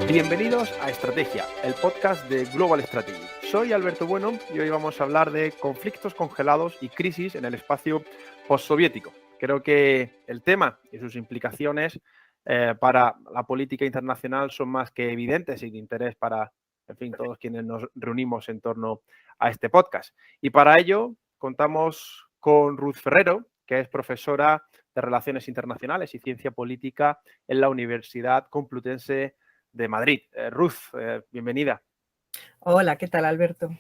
Bienvenidos a Estrategia, el podcast de Global Strategy. Soy Alberto Bueno y hoy vamos a hablar de conflictos congelados y crisis en el espacio postsoviético. Creo que el tema y sus implicaciones para la política internacional son más que evidentes y de interés para, en fin, todos quienes nos reunimos en torno a este podcast. Y para ello contamos con Ruth Ferrero, que es profesora de Relaciones Internacionales y Ciencia Política en la Universidad Complutense de Madrid. Ruth, bienvenida. Hola, ¿qué tal, Alberto?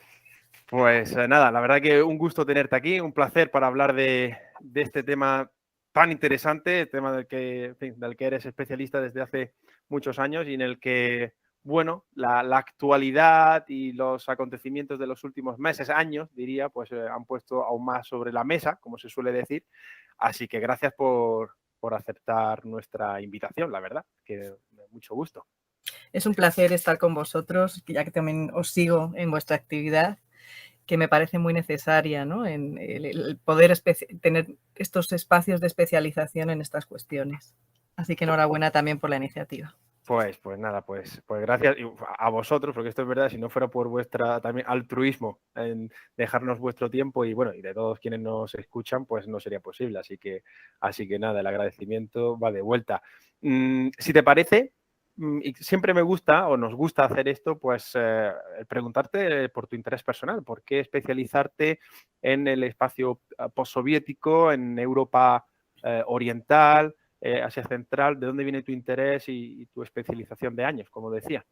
Pues nada, la verdad que un gusto tenerte aquí, un placer para hablar de este tema tan interesante, el tema del que, en fin, del que eres especialista desde hace muchos años y en el que, bueno, la actualidad y los acontecimientos de los últimos meses, años, diría, pues han puesto aún más sobre la mesa, como se suele decir. Así que gracias por aceptar nuestra invitación, la verdad, que mucho gusto. Es un placer estar con vosotros, ya que también os sigo en vuestra actividad, que me parece muy necesaria, ¿no? En el poder tener estos espacios de especialización en estas cuestiones. Así que enhorabuena también por la iniciativa. Pues nada, pues gracias a vosotros, porque esto es verdad, si no fuera por vuestra también altruismo en dejarnos vuestro tiempo y bueno, y de todos quienes nos escuchan, pues no sería posible. Así que nada, el agradecimiento va de vuelta. Si te parece, y siempre me gusta o nos gusta hacer esto, pues preguntarte por tu interés personal, ¿por qué especializarte en el espacio postsoviético, en Europa oriental? Asia Central, ¿de dónde viene tu interés y tu especialización de años, como decía?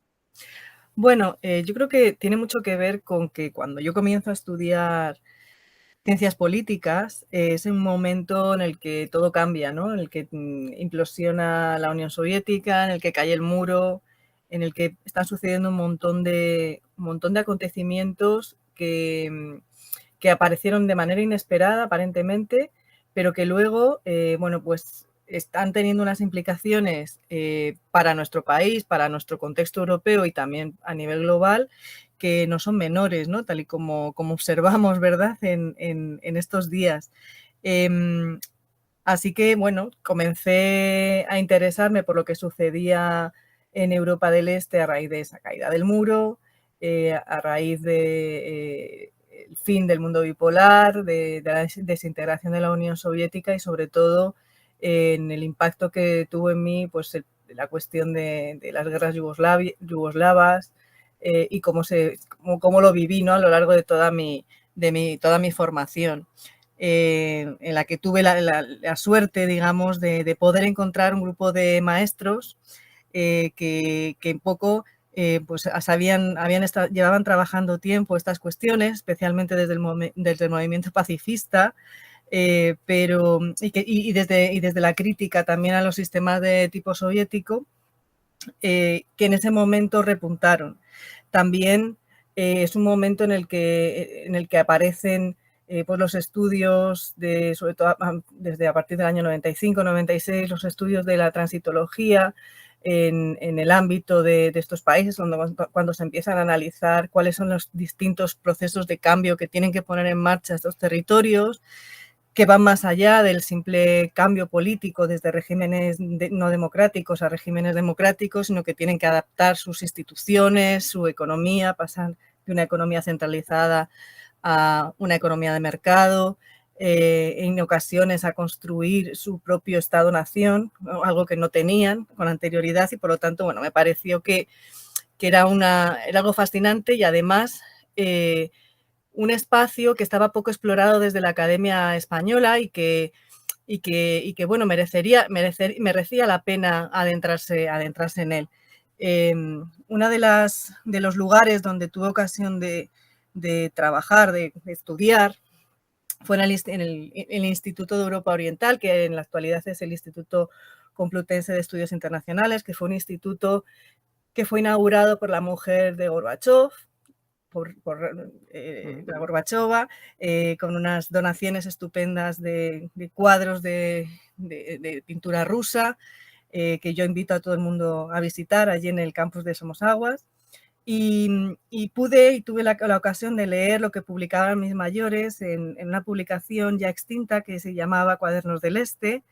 Bueno, yo creo que tiene mucho que ver con que cuando yo comienzo a estudiar ciencias políticas, es un momento en el que todo cambia, ¿no? En el que implosiona la Unión Soviética, en el que cae el muro, en el que están sucediendo un montón de acontecimientos que aparecieron de manera inesperada, aparentemente, pero que luego, bueno, pues están teniendo unas implicaciones para nuestro país, para nuestro contexto europeo y también a nivel global, que no son menores, ¿no? Tal y como observamos, ¿verdad?, en estos días. Así que, bueno, comencé a interesarme por lo que sucedía en Europa del Este a raíz de esa caída del muro, a raíz de el fin del mundo bipolar, de la desintegración de la Unión Soviética y sobre todo en el impacto que tuvo en mí pues la cuestión de las guerras yugoslavas y cómo lo viví, ¿no?, a lo largo de toda mi formación. En la que tuve la suerte, digamos, de poder encontrar un grupo de maestros que en poco pues llevaban trabajando tiempo estas cuestiones, especialmente desde el movimiento pacifista, pero desde la crítica también a los sistemas de tipo soviético, que en ese momento repuntaron. También es un momento en el que aparecen pues los estudios, sobre todo desde a partir del año 95-96, los estudios de la transitología en el ámbito de estos países, cuando se empiezan a analizar cuáles son los distintos procesos de cambio que tienen que poner en marcha estos territorios, que van más allá del simple cambio político desde regímenes no democráticos a regímenes democráticos, sino que tienen que adaptar sus instituciones, su economía, pasar de una economía centralizada a una economía de mercado, en ocasiones a construir su propio Estado-nación, ¿no?, algo que no tenían con anterioridad y por lo tanto, bueno, me pareció que era algo fascinante y además un espacio que estaba poco explorado desde la Academia Española y que bueno, merecía la pena adentrarse en él. Uno de los lugares donde tuve ocasión de trabajar, de estudiar, fue en el Instituto de Europa Oriental, que en la actualidad es el Instituto Complutense de Estudios Internacionales, que fue un instituto que fue inaugurado por la mujer de Gorbachov, por la Gorbachova, con unas donaciones estupendas de cuadros de pintura rusa, que yo invito a todo el mundo a visitar allí en el campus de Somosaguas. Y tuve la ocasión de leer lo que publicaban mis mayores en una publicación ya extinta que se llamaba Cuadernos del Este,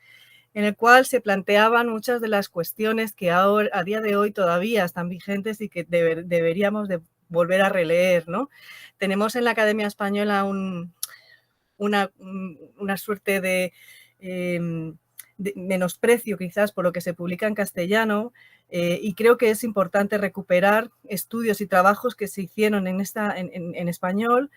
en el cual se planteaban muchas de las cuestiones que ahora, a día de hoy todavía están vigentes y que deberíamos de volver a releer, ¿no? Tenemos en la Academia Española una suerte de menosprecio quizás por lo que se publica en castellano, y creo que es importante recuperar estudios y trabajos que se hicieron en español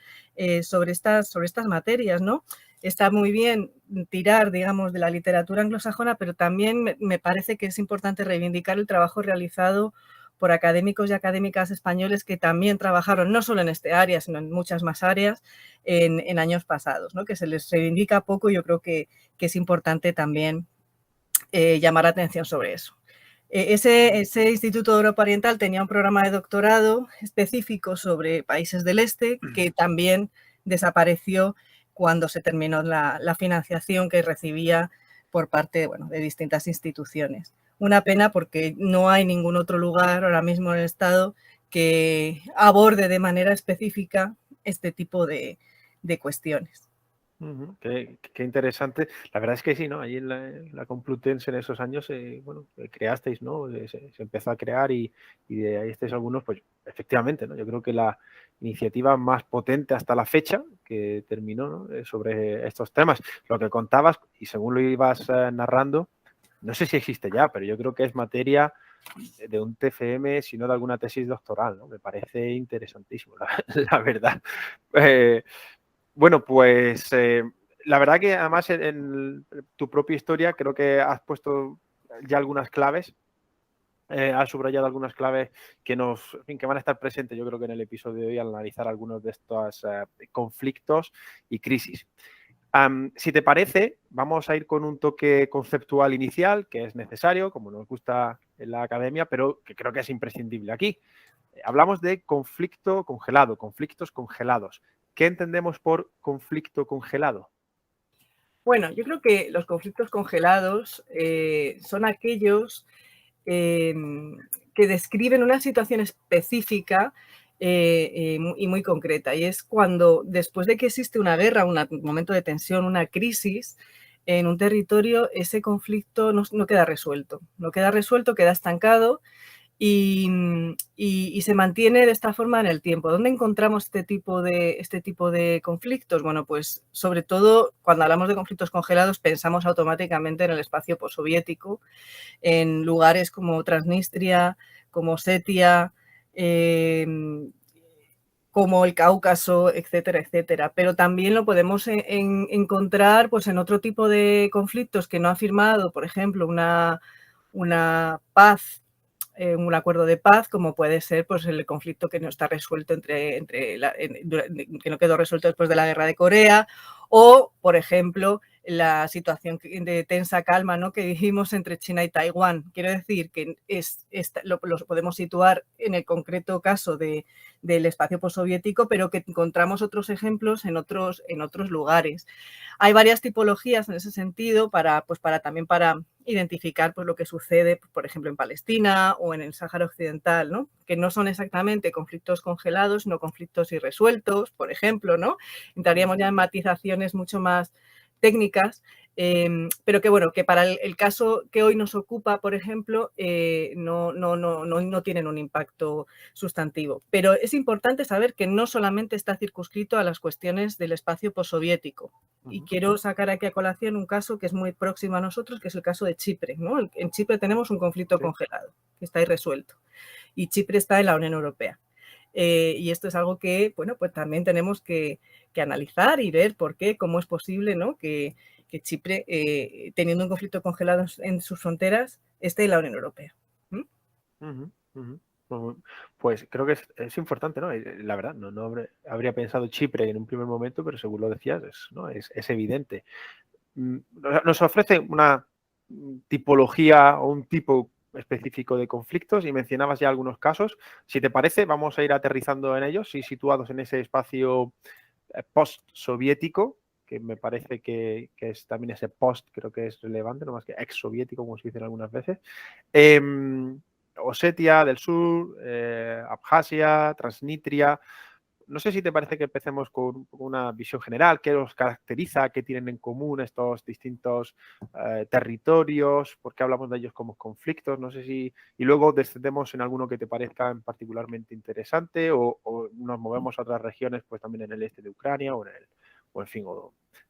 sobre estas materias, ¿no? Está muy bien tirar, digamos, de la literatura anglosajona, pero también me parece que es importante reivindicar el trabajo realizado por académicos y académicas españoles que también trabajaron no solo en este área, sino en muchas más áreas en años pasados, ¿no? Que se les reivindica poco y yo creo que es importante también llamar la atención sobre eso. Ese Instituto de Europa Oriental tenía un programa de doctorado específico sobre países del este que también desapareció cuando se terminó la financiación que recibía por parte, bueno, de distintas instituciones. Una pena porque no hay ningún otro lugar ahora mismo en el Estado que aborde de manera específica este tipo de cuestiones. Qué interesante. La verdad es que sí, ¿no? Allí en la Complutense en esos años, bueno, creasteis, ¿no? Se empezó a crear y de ahí estáis algunos, pues efectivamente, ¿no? Yo creo que la iniciativa más potente hasta la fecha que terminó, ¿no? Sobre estos temas. Lo que contabas, y según lo ibas narrando, no sé si existe ya, pero yo creo que es materia de un TFM, si no de alguna tesis doctoral, ¿no? Me parece interesantísimo, la verdad. Bueno, pues la verdad que además en tu propia historia creo que has puesto ya algunas claves, has subrayado algunas claves que en fin, que van a estar presentes yo creo que en el episodio de hoy al analizar algunos de estos conflictos y crisis. Si te parece, vamos a ir con un toque conceptual inicial que es necesario, como nos gusta en la academia, pero que creo que es imprescindible aquí. Hablamos de conflicto congelado, conflictos congelados. ¿Qué entendemos por conflicto congelado? Bueno, yo creo que los conflictos congelados son aquellos que describen una situación específica y muy concreta. Y es cuando, después de que existe una guerra, un momento de tensión, una crisis en un territorio, ese conflicto no queda resuelto. No queda resuelto, queda estancado y se mantiene de esta forma en el tiempo. ¿Dónde encontramos este tipo de conflictos? Bueno, pues sobre todo cuando hablamos de conflictos congelados pensamos automáticamente en el espacio postsoviético, en lugares como Transnistria, como Osetia, como el Cáucaso, etcétera, etcétera. Pero también lo podemos encontrar pues, en otro tipo de conflictos que no ha firmado, por ejemplo, una paz, un acuerdo de paz, como puede ser pues, el conflicto que no está resuelto que no quedó resuelto después de la guerra de Corea, o, por ejemplo, la situación de tensa calma, ¿no? que dijimos entre China y Taiwán. Quiero decir que lo podemos situar en el concreto caso del espacio postsoviético, pero que encontramos otros ejemplos en otros lugares. Hay varias tipologías en ese sentido también para identificar pues, lo que sucede, por ejemplo, en Palestina o en el Sáhara Occidental, ¿no? Que no son exactamente conflictos congelados, sino conflictos irresueltos, por ejemplo, ¿no? Entraríamos ya en matizaciones mucho más técnicas, pero que bueno, que para el caso que hoy nos ocupa, por ejemplo, no tienen un impacto sustantivo. Pero es importante saber que no solamente está circunscrito a las cuestiones del espacio postsoviético. Y quiero sacar aquí a colación un caso que es muy próximo a nosotros, que es el caso de Chipre, ¿no? En Chipre tenemos un conflicto congelado, que está irresuelto, y Chipre está en la Unión Europea. Y esto es algo que, bueno, pues también tenemos que analizar y ver por qué, cómo es posible, ¿no? que Chipre, teniendo un conflicto congelado en sus fronteras, esté en la Unión Europea. Pues creo que es importante, ¿no? La verdad, no habría pensado Chipre en un primer momento, pero según lo decías, es evidente. Nos ofrece una tipología o un tipo específico de conflictos y mencionabas ya algunos casos. Si te parece, vamos a ir aterrizando en ellos y situados en ese espacio post-soviético, que me parece que es también ese post, creo que es relevante, no más que ex-soviético, como se dice algunas veces. Osetia del sur, Abjasia, Transnistria. No sé si te parece que empecemos con una visión general, qué los caracteriza, qué tienen en común estos distintos territorios, por qué hablamos de ellos como conflictos, no sé si... Y luego descendemos en alguno que te parezca particularmente interesante o nos movemos a otras regiones, pues también en el este de Ucrania o en fin,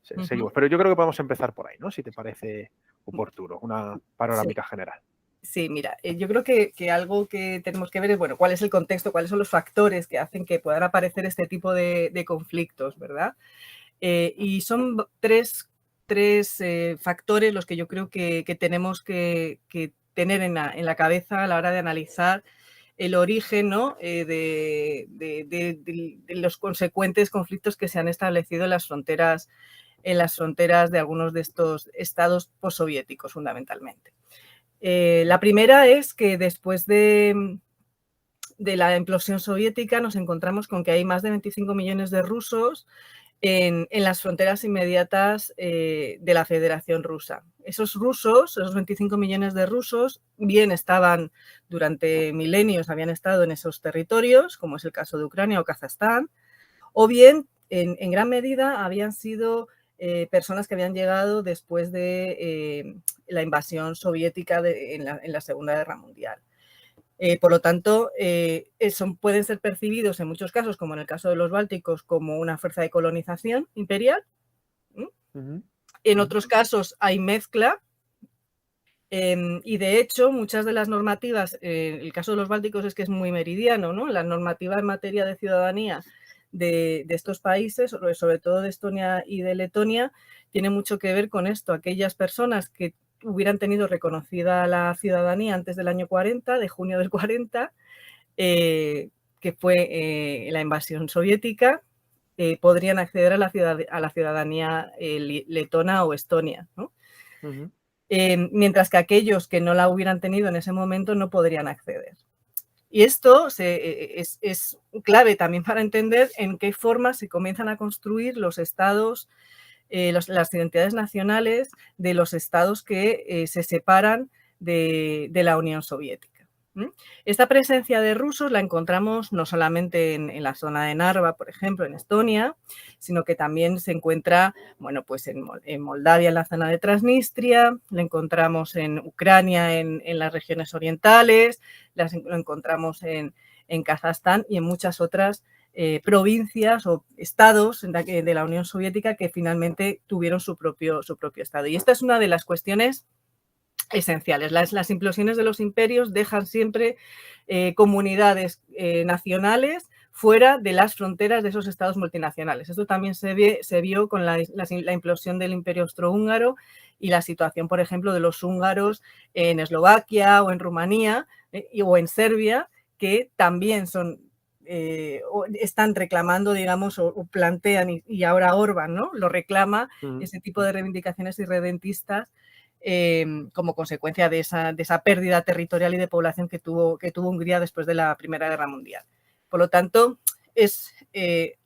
seguimos. Pero yo creo que podemos empezar por ahí, ¿no? Si te parece oportuno, una panorámica general. Sí, mira, yo creo que algo que tenemos que ver es, bueno, cuál es el contexto, cuáles son los factores que hacen que puedan aparecer este tipo de conflictos, ¿verdad? Y son tres factores los que yo creo que tenemos que tener en la cabeza a la hora de analizar el origen, ¿no? de los consecuentes conflictos que se han establecido en las fronteras de algunos de estos estados postsoviéticos, fundamentalmente. La primera es que después de la implosión soviética nos encontramos con que hay más de 25 millones de rusos en las fronteras inmediatas de la Federación Rusa. Esos 25 millones de rusos, bien estaban durante milenios, habían estado en esos territorios, como es el caso de Ucrania o Kazajstán, o bien en gran medida habían sido personas que habían llegado después de la invasión soviética en la Segunda Guerra Mundial. Por lo tanto, pueden ser percibidos en muchos casos, como en el caso de los bálticos, como una fuerza de colonización imperial. En otros casos hay mezcla. Y de hecho, muchas de las normativas, el caso de los bálticos es que es muy meridiano, ¿no? La normativa en materia de ciudadanía de estos países, sobre todo de Estonia y de Letonia, tiene mucho que ver con esto. Aquellas personas que hubieran tenido reconocida la ciudadanía antes del año 40, de junio del 40, que fue la invasión soviética, podrían acceder a la ciudadanía letona o estonia, ¿no? Mientras que aquellos que no la hubieran tenido en ese momento no podrían acceder. Y esto es clave también para entender en qué forma se comienzan a construir los estados, las identidades nacionales de los estados que se separan de la Unión Soviética. Esta presencia de rusos la encontramos no solamente en la zona de Narva, por ejemplo, en Estonia, sino que también se encuentra, bueno, pues en Moldavia, en la zona de Transnistria, la encontramos en Ucrania, en las regiones orientales, lo encontramos en Kazajstán y en muchas otras provincias o estados de la Unión Soviética que finalmente tuvieron su propio estado. Y esta es una de las cuestiones esenciales. Las implosiones de los imperios dejan siempre comunidades nacionales fuera de las fronteras de esos estados multinacionales. Esto también se vio con la implosión del Imperio Austrohúngaro y la situación, por ejemplo, de los húngaros en Eslovaquia o en Rumanía o en Serbia, que también están reclamando, digamos, o plantean, y ahora Orbán, ¿no? Lo reclama, ese tipo de reivindicaciones irredentistas como consecuencia de esa pérdida territorial y de población que tuvo Hungría después de la Primera Guerra Mundial. Por lo tanto, es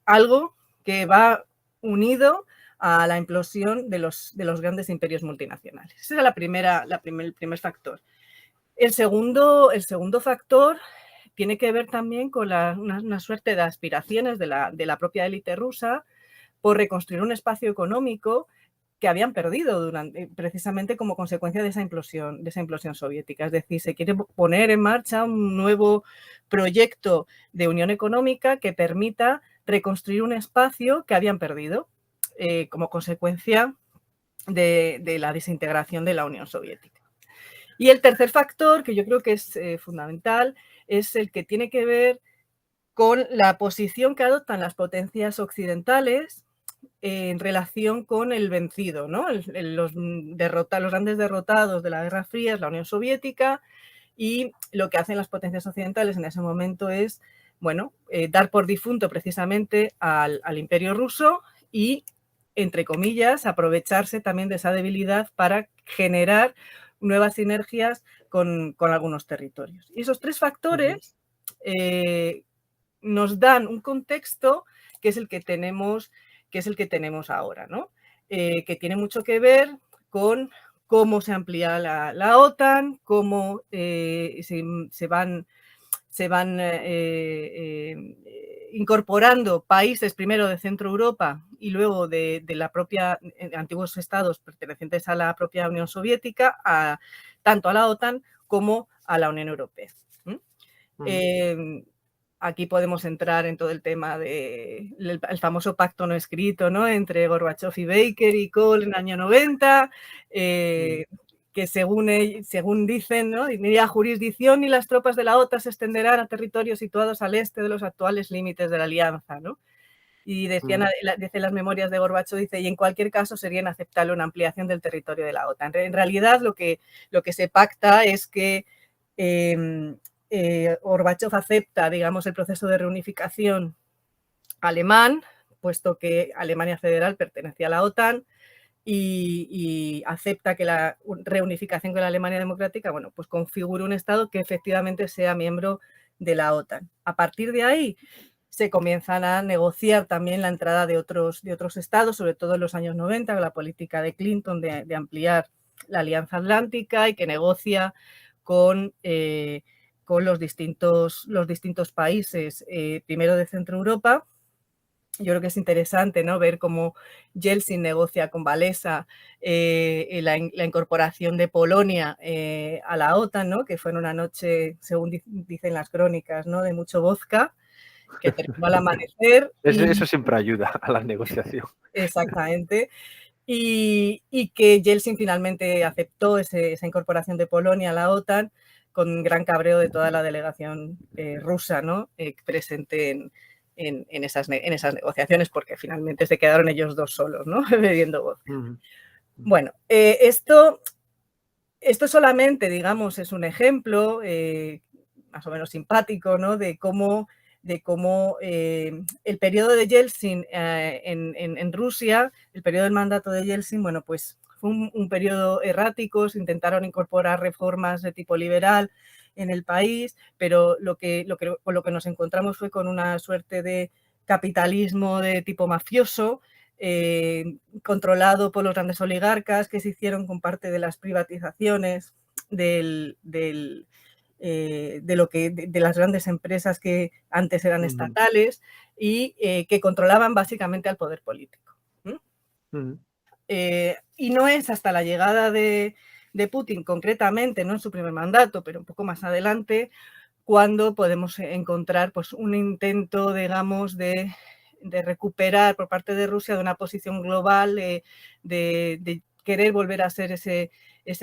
algo que va unido a la implosión de los grandes imperios multinacionales. Ese era el primer factor. El segundo factor tiene que ver también con una suerte de aspiraciones de la propia élite rusa por reconstruir un espacio económico que habían perdido precisamente como consecuencia de esa implosión soviética. Es decir, se quiere poner en marcha un nuevo proyecto de unión económica que permita reconstruir un espacio que habían perdido como consecuencia de la desintegración de la Unión Soviética. Y el tercer factor, que yo creo que es fundamental, es el que tiene que ver con la posición que adoptan las potencias occidentales en relación con el vencido, ¿no? Los grandes derrotados de la Guerra Fría es la Unión Soviética, y lo que hacen las potencias occidentales en ese momento es, bueno, dar por difunto precisamente al Imperio ruso y, entre comillas, aprovecharse también de esa debilidad para generar nuevas sinergias con algunos territorios. Y esos tres factores nos dan un contexto que es el que tenemos ahora, ¿no? Que tiene mucho que ver con cómo se amplía la OTAN, cómo se van incorporando países primero de Centro Europa y luego de la propia antiguos estados pertenecientes a la propia Unión Soviética, tanto a la OTAN como a la Unión Europea. Aquí podemos entrar en todo el tema del famoso pacto no escrito, ¿no?, entre Gorbachev y Baker y Kohl en el año 90, que según dicen, ¿no?, ni la jurisdicción ni las tropas de la OTAN se extenderán a territorios situados al este de los actuales límites de la alianza, ¿no? Y dice las memorias de Gorbachev, dice, y en cualquier caso sería inaceptable una ampliación del territorio de la OTAN. En realidad lo que se pacta es que Gorbachev acepta, digamos, el proceso de reunificación alemán, puesto que Alemania Federal pertenecía a la OTAN, y acepta que la reunificación con la Alemania Democrática, bueno, pues configure un Estado que efectivamente sea miembro de la OTAN. A partir de ahí se comienzan a negociar también la entrada de otros estados, sobre todo en los años 90, con la política de Clinton de ampliar la Alianza Atlántica y que negocia con los distintos países, primero de Centro Europa. Yo creo que es interesante, ¿no?, ver cómo Yeltsin negocia con Walesa la incorporación de Polonia a la OTAN, ¿no?, que fue en una noche, según dicen las crónicas, ¿no?, de mucho vodka, que terminó al amanecer. Eso siempre ayuda a la negociación. Exactamente. Y que Yeltsin finalmente aceptó esa incorporación de Polonia a la OTAN con gran cabreo de toda la delegación rusa, ¿no?, presente en esas negociaciones, porque finalmente se quedaron ellos dos solos, ¿no?, bebiendo vodka. Bueno, esto solamente, digamos, es un ejemplo más o menos simpático, ¿no?, de cómo el periodo de Yeltsin en Rusia, el periodo del mandato de Yeltsin, bueno, pues fue un periodo errático, se intentaron incorporar reformas de tipo liberal en el país, pero con lo que nos encontramos fue con una suerte de capitalismo de tipo mafioso, controlado por los grandes oligarcas, que se hicieron con parte de las privatizaciones de las grandes empresas que antes eran estatales y que controlaban básicamente al poder político. Y no es hasta la llegada de Putin, concretamente, no en su primer mandato, pero un poco más adelante, cuando podemos encontrar, pues, un intento, digamos, de recuperar por parte de Rusia de una posición global, de querer volver a ser ese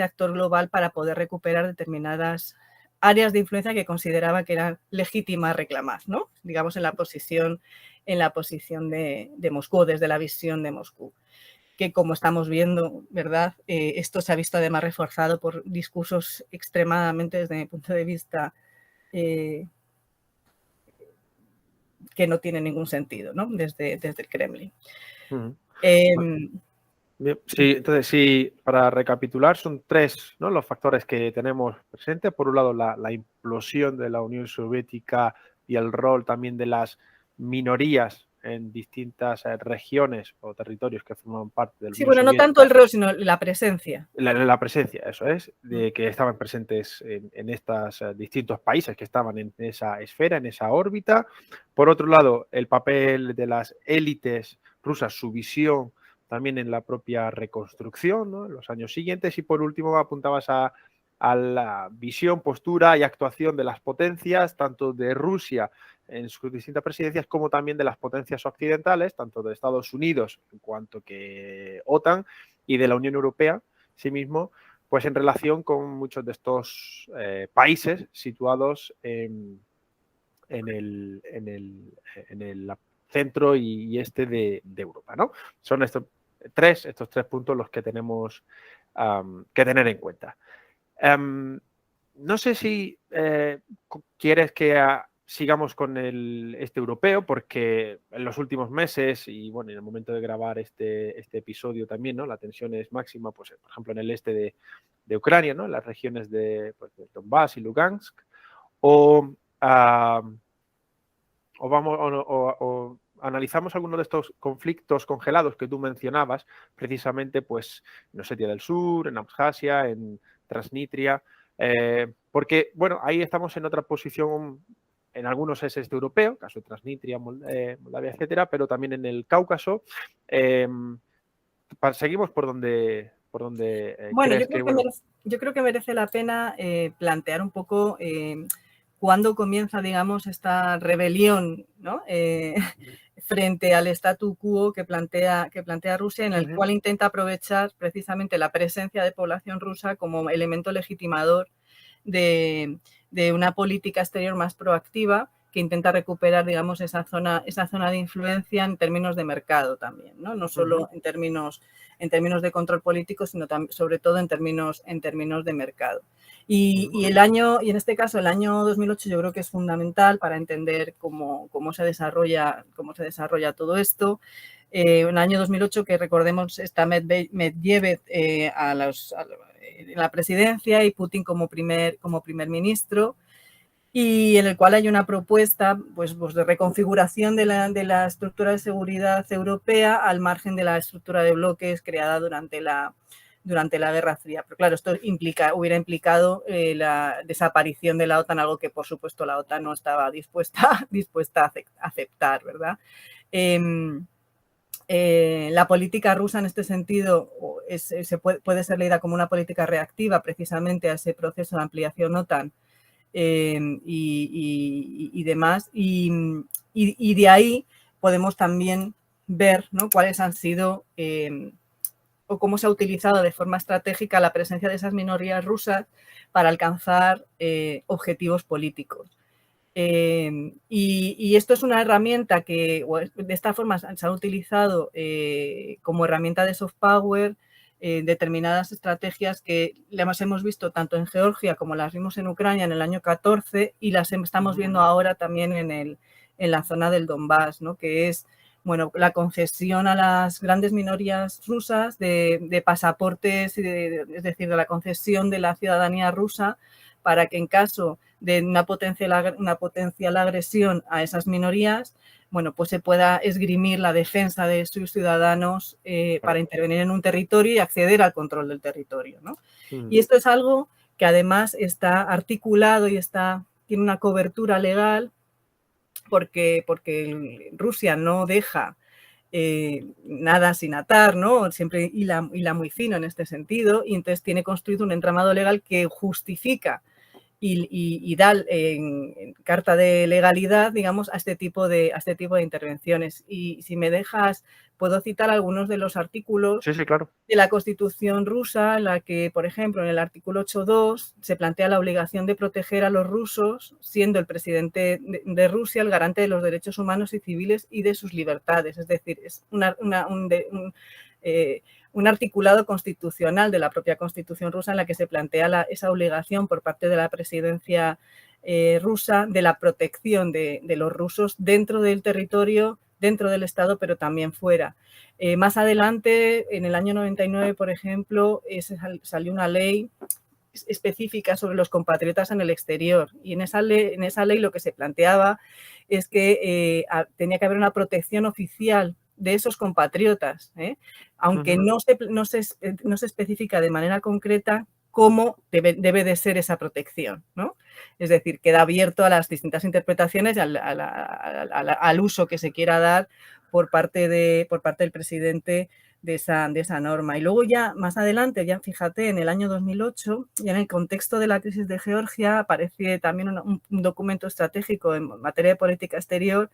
actor global para poder recuperar determinadas áreas de influencia que consideraba que eran legítimas reclamar, ¿no?, digamos, en la posición de Moscú, desde la visión de Moscú, que, como estamos viendo, ¿verdad?, esto se ha visto además reforzado por discursos extremadamente, desde mi punto de vista, que no tienen ningún sentido, ¿no?, desde el Kremlin. Sí, entonces, sí, para recapitular, son tres, ¿no?, los factores que tenemos presentes. Por un lado, la implosión de la Unión Soviética y el rol también de las minorías en distintas regiones o territorios que forman parte de la Sí, Unión bueno, no tanto Soviética. el rol, sino la presencia. La presencia, eso es, de que estaban presentes en estos distintos países que estaban en esa esfera, en esa órbita. Por otro lado, el papel de las élites rusas, su visión también en la propia reconstrucción, ¿no?, en los años siguientes. Y por último, apuntabas a la visión, postura y actuación de las potencias, tanto de Rusia en sus distintas presidencias, como también de las potencias occidentales, tanto de Estados Unidos en cuanto que OTAN y de la Unión Europea, sí mismo, pues en relación con muchos de estos países situados en el centro y este de Europa, ¿no? Son estos tres puntos los que tenemos que tener en cuenta. No sé si quieres que sigamos con este europeo, porque en los últimos meses y bueno, en el momento de grabar este episodio también, ¿no?, la tensión es máxima, pues por ejemplo en el este de Ucrania, ¿no?, en las regiones de Donbass y Lugansk, o analizamos algunos de estos conflictos congelados que tú mencionabas, precisamente, pues, en Osetia del Sur, en Abjasia, en Transnistria, porque, bueno, ahí estamos en otra posición en algunos es este europeo, caso de Transnistria, Moldavia, etcétera, pero también en el Cáucaso. Seguimos por donde Bueno, crees que, bueno, yo creo que merece la pena plantear un poco cuándo comienza, digamos, esta rebelión, ¿no? Frente al statu quo que plantea Rusia, en el cual intenta aprovechar precisamente la presencia de población rusa como elemento legitimador de una política exterior más proactiva que intenta recuperar, digamos, esa zona de influencia en términos de mercado también, ¿no? No solo en términos de control político, sino sobre todo en términos de mercado. Y en este caso, el año 2008 yo creo que es fundamental para entender cómo se desarrolla todo esto. En el año 2008, que recordemos, está Medvedev en la presidencia y Putin como primer ministro, y en el cual hay una propuesta pues de reconfiguración de la estructura de seguridad europea al margen de la estructura de bloques creada durante la Guerra Fría. Pero claro, esto hubiera implicado la desaparición de la OTAN, algo que por supuesto la OTAN no estaba dispuesta a aceptar, ¿verdad? La política rusa en este sentido puede ser leída como una política reactiva precisamente a ese proceso de ampliación OTAN y demás. Y de ahí podemos también ver, ¿no?, cuáles han sido o cómo se ha utilizado de forma estratégica la presencia de esas minorías rusas para alcanzar objetivos políticos. Y esto es una herramienta que de esta forma se ha utilizado como herramienta de soft power, determinadas estrategias que las hemos visto tanto en Georgia como las vimos en Ucrania en el año 14 y las estamos viendo ahora también en la zona del Donbass, ¿no?, que es, bueno, la concesión a las grandes minorías rusas de pasaportes, es decir, de la concesión de la ciudadanía rusa para que en caso de una potencial agresión a esas minorías, bueno, pues se pueda esgrimir la defensa de sus ciudadanos para intervenir en un territorio y acceder al control del territorio, ¿no? Y esto es algo que además está articulado y tiene una cobertura legal porque Rusia no deja nada sin atar, ¿no? Siempre hila muy fino en este sentido, y entonces tiene construido un entramado legal que justifica y da en carta de legalidad, digamos, a este tipo de intervenciones. Y si me dejas, puedo citar algunos de los artículos claro, de la Constitución rusa, en la que, por ejemplo, en el artículo 8.2 se plantea la obligación de proteger a los rusos, siendo el presidente de Rusia el garante de los derechos humanos y civiles y de sus libertades. Es decir, es un articulado constitucional de la propia Constitución rusa en la que se plantea esa obligación por parte de la presidencia rusa de la protección de los rusos dentro del territorio, dentro del Estado, pero también fuera. Más adelante, en el año 99, por ejemplo, salió una ley específica sobre los compatriotas en el exterior, y en esa ley lo que se planteaba es que tenía que haber una protección oficial de esos compatriotas, aunque no se especifica de manera concreta cómo debe de ser esa protección, ¿no? Es decir, queda abierto a las distintas interpretaciones y al uso que se quiera dar por parte del presidente de esa norma. Y luego ya más adelante, ya fíjate, en el año 2008, ya en el contexto de la crisis de Georgia, aparece también un documento estratégico en materia de política exterior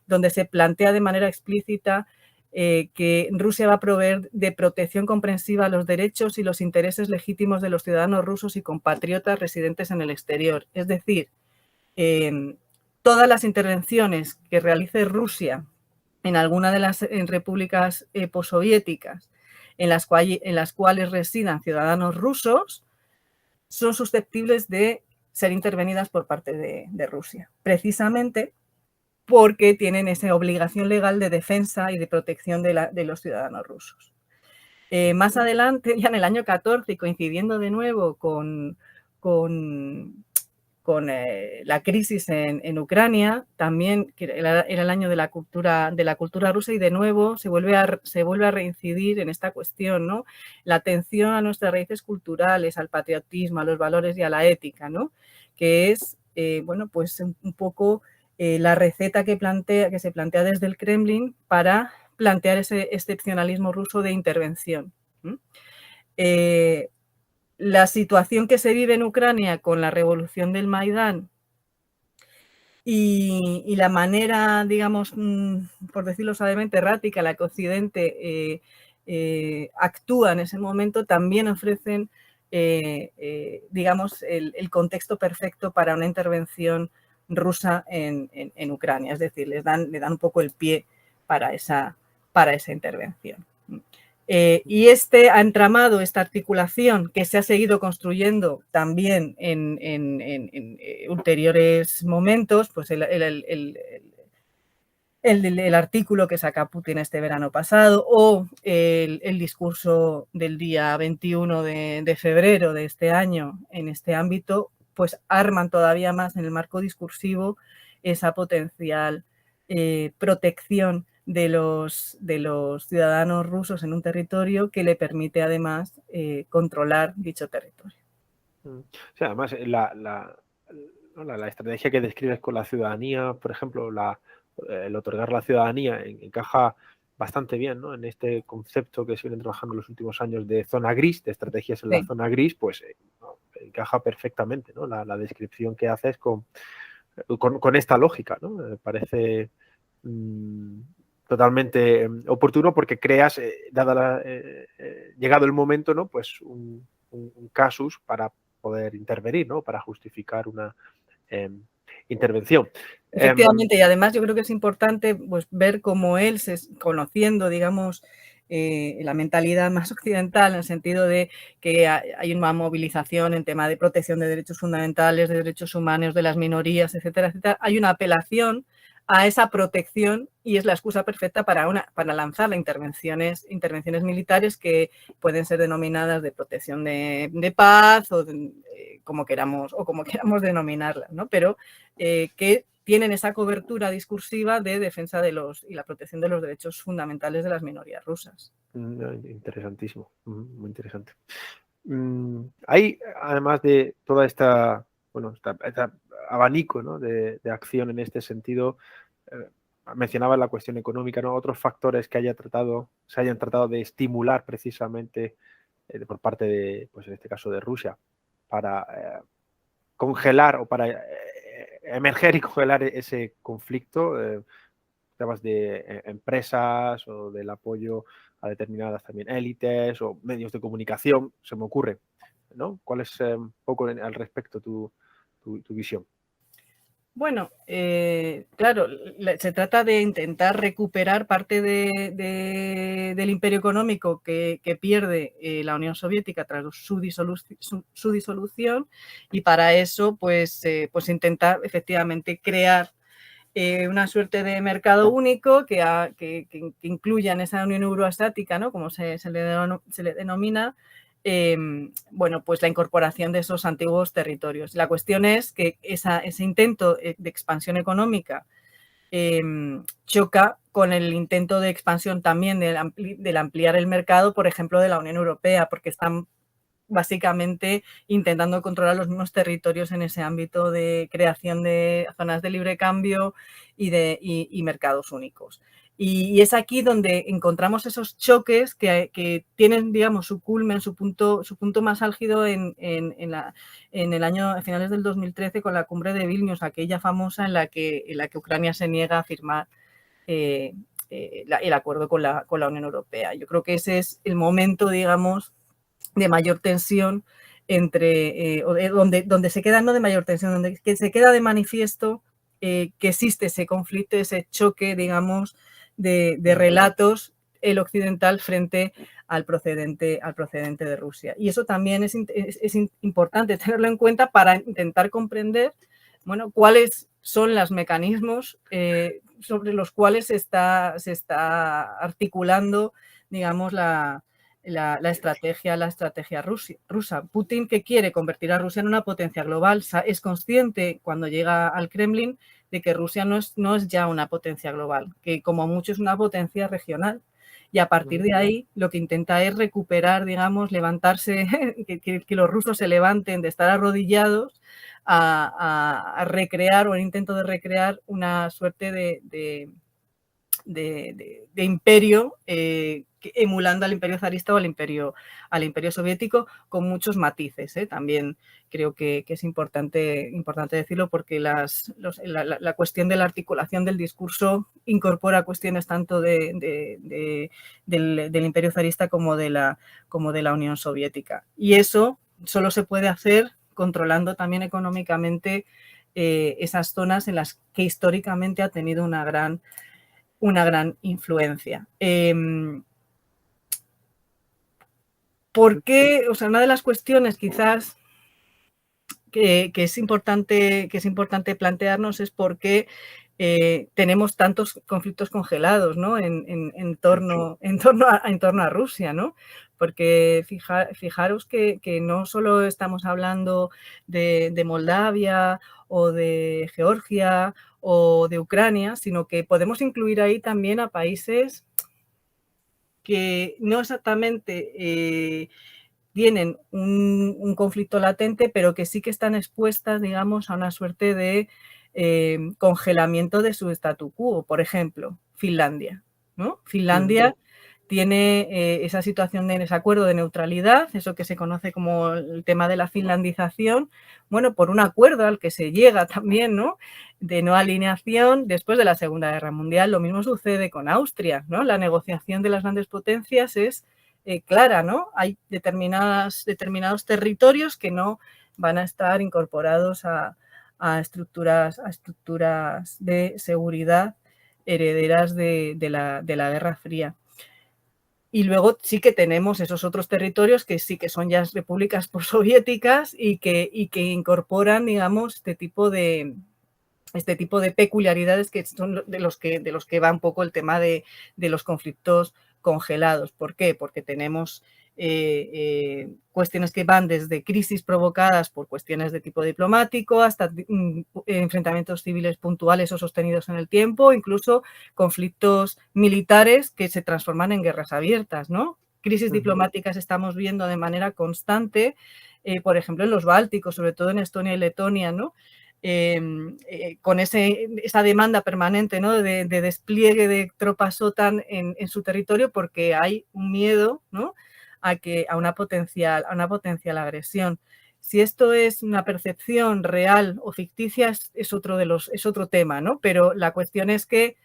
donde se plantea de manera explícita que Rusia va a proveer de protección comprensiva a los derechos y los intereses legítimos de los ciudadanos rusos y compatriotas residentes en el exterior. Es decir, todas las intervenciones que realice Rusia en alguna de las repúblicas postsoviéticas en las cuales residan ciudadanos rusos son susceptibles de ser intervenidas por parte de Rusia, precisamente porque tienen esa obligación legal de defensa y de protección de los ciudadanos rusos. Más adelante, ya en el año 14, coincidiendo de nuevo con la crisis en Ucrania, también que era el año de la cultura rusa, y de nuevo se vuelve a reincidir en esta cuestión, ¿no? La atención a nuestras raíces culturales, al patriotismo, a los valores y a la ética, ¿no? Que es, bueno, pues un poco la receta que se plantea desde el Kremlin para plantear ese excepcionalismo ruso de intervención. La situación que se vive en Ucrania con la revolución del Maidán y la manera, digamos, por decirlo suavemente, errática, la que Occidente actúa en ese momento, también ofrecen, digamos, el contexto perfecto para una intervención rusa en Ucrania. Es decir, le dan un poco el pie para esa intervención. Y ha entramado esta articulación que se ha seguido construyendo también en ulteriores momentos, pues el artículo que saca Putin este verano pasado, o el discurso del día 21 de febrero de este año en este ámbito, pues arman todavía más en el marco discursivo esa potencial protección de los ciudadanos rusos en un territorio que le permite además controlar dicho territorio. Sí, además, la estrategia que describes con la ciudadanía, por ejemplo, el otorgar la ciudadanía encaja bastante bien, ¿no? En este concepto que se viene trabajando en los últimos años de zona gris, de estrategias en la zona gris, pues ¿no? Encaja perfectamente, ¿no? La descripción que haces con esta lógica, ¿no? Me parece totalmente oportuno porque creas, llegado el momento, ¿no? Pues un casus para poder intervenir, ¿no? Para justificar una intervención. Efectivamente, y además yo creo que es importante pues, ver cómo él, conociendo, digamos, la mentalidad más occidental, en el sentido de que hay una movilización en tema de protección de derechos fundamentales, de derechos humanos, de las minorías, etcétera, etcétera, hay una apelación a esa protección y es la excusa perfecta para lanzar intervenciones militares que pueden ser denominadas de protección de paz o como queramos denominarlas, ¿no? Pero que tienen esa cobertura discursiva de defensa y la protección de los derechos fundamentales de las minorías rusas. Interesantísimo, muy interesante. Hay, además de toda esta, bueno, este abanico, ¿no? de acción en este sentido, mencionaba la cuestión económica, ¿no? Otros factores que se hayan tratado de estimular precisamente por parte de, pues en este caso de Rusia, para congelar o para emerger y congelar ese conflicto, temas de empresas o del apoyo a determinadas también élites o medios de comunicación, se me ocurre, ¿no? ¿Cuál es un poco al respecto tu visión? Bueno, claro, se trata de intentar recuperar parte del imperio económico que pierde la Unión Soviética tras su disolución y para eso pues intentar efectivamente crear una suerte de mercado único que incluya en esa Unión Euroasiática, ¿no? Como se le denomina, bueno, pues la incorporación de esos antiguos territorios. La cuestión es que ese intento de expansión económica choca con el intento de expansión también del ampliar el mercado, por ejemplo, de la Unión Europea, porque están básicamente intentando controlar los mismos territorios en ese ámbito de creación de zonas de libre cambio y mercados únicos. Y es aquí donde encontramos esos choques que tienen, digamos, su culmen, su punto más álgido en el año, a finales del 2013, con la cumbre de Vilnius, aquella famosa en la que Ucrania se niega a firmar el acuerdo con la Unión Europea. Yo creo que ese es el momento, digamos, de mayor tensión donde se queda, no de mayor tensión, donde se queda de manifiesto que existe ese conflicto, ese choque, digamos, de relatos, el occidental frente al procedente de Rusia. Y eso también es importante tenerlo en cuenta para intentar comprender, bueno, cuáles son los mecanismos sobre los cuales se está articulando, digamos, la estrategia rusa. Putin, que quiere convertir a Rusia en una potencia global, es consciente cuando llega al Kremlin de que Rusia no es ya una potencia global, que como mucho es una potencia regional. Y a partir de ahí lo que intenta es recuperar, digamos, levantarse, que los rusos se levanten de estar arrodillados a recrear, o el intento de recrear una suerte de imperio, emulando al imperio zarista o al imperio soviético, con muchos matices. También creo que es importante decirlo, porque la cuestión de la articulación del discurso incorpora cuestiones tanto del imperio zarista como de la Unión Soviética. Y eso solo se puede hacer controlando también económicamente esas zonas en las que históricamente ha tenido una gran influencia. ¿Por qué? O sea, una de las cuestiones quizás que es importante plantearnos es por qué tenemos tantos conflictos congelados, ¿no? en torno a Rusia, ¿no? Porque fijaros que no solo estamos hablando de Moldavia o de Georgia o de Ucrania, sino que podemos incluir ahí también a países que no exactamente tienen un conflicto latente, pero que sí que están expuestas, digamos, a una suerte de congelamiento de su statu quo. Por ejemplo, Finlandia, ¿no? Finlandia tiene esa situación de ese acuerdo de neutralidad, eso que se conoce como el tema de la finlandización, bueno, por un acuerdo al que se llega también, ¿no? De no alineación después de la Segunda Guerra Mundial. Lo mismo sucede con Austria, ¿no? La negociación de las grandes potencias es clara, ¿no? Hay determinados territorios que no van a estar incorporados a estructuras de seguridad herederas de la Guerra Fría. Y luego sí que tenemos esos otros territorios que sí que son ya repúblicas postsoviéticas y que incorporan, digamos, este tipo de peculiaridades que son de los que va un poco el tema de los conflictos congelados. ¿Por qué? Porque tenemos cuestiones que van desde crisis provocadas por cuestiones de tipo diplomático hasta enfrentamientos civiles puntuales o sostenidos en el tiempo, incluso conflictos militares que se transforman en guerras abiertas, ¿no? Crisis diplomáticas estamos viendo de manera constante, por ejemplo, en los Bálticos, sobre todo en Estonia y Letonia, ¿no? Con esa demanda permanente, ¿no? de despliegue de tropas OTAN en su territorio, porque hay un miedo, ¿no? a una potencial agresión. Si esto es una percepción real o ficticia es otro tema, ¿no? Pero la cuestión es que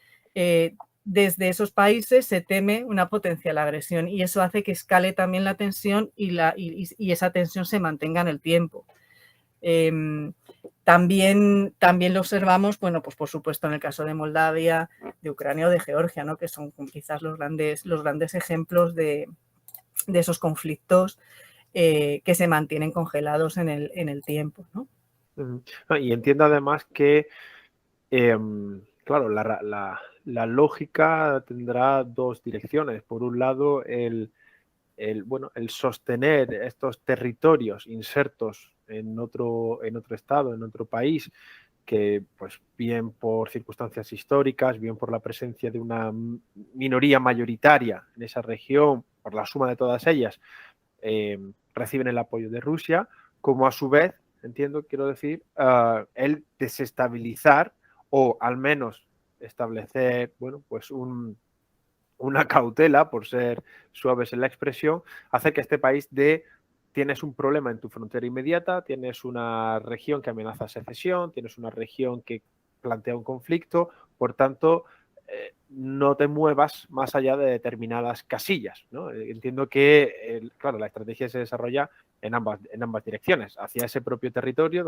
desde esos países se teme una potencial agresión, y eso hace que escale también la tensión y esa tensión se mantenga en el tiempo. También lo observamos, bueno, pues por supuesto en el caso de Moldavia, de Ucrania o de Georgia, ¿no? Que son quizás los grandes ejemplos de esos conflictos que se mantienen congelados en el tiempo, ¿no? Y entiendo además que, claro, la lógica tendrá dos direcciones. Por un lado, el sostener estos territorios insertos en otro estado, en otro país, que pues bien por circunstancias históricas, bien por la presencia de una minoría mayoritaria en esa región, por la suma de todas ellas, reciben el apoyo de Rusia, como a su vez, quiero decir, el desestabilizar o al menos establecer, bueno, pues una cautela, por ser suaves en la expresión, hace que este país tienes un problema en tu frontera inmediata, tienes una región que amenaza secesión, tienes una región que plantea un conflicto, por tanto, no te muevas más allá de determinadas casillas, ¿no? Entiendo que, claro, la estrategia se desarrolla en ambas direcciones, hacia ese propio territorio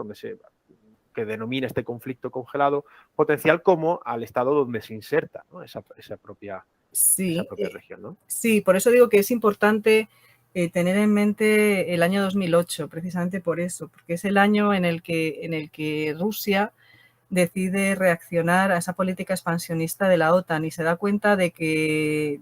que denomina este conflicto congelado potencial, como al estado donde se inserta, ¿no? esa propia región, ¿no? Sí, por eso digo que es importante tener en mente el año 2008, precisamente por eso, porque es el año en el que Rusia decide reaccionar a esa política expansionista de la OTAN y se da cuenta de que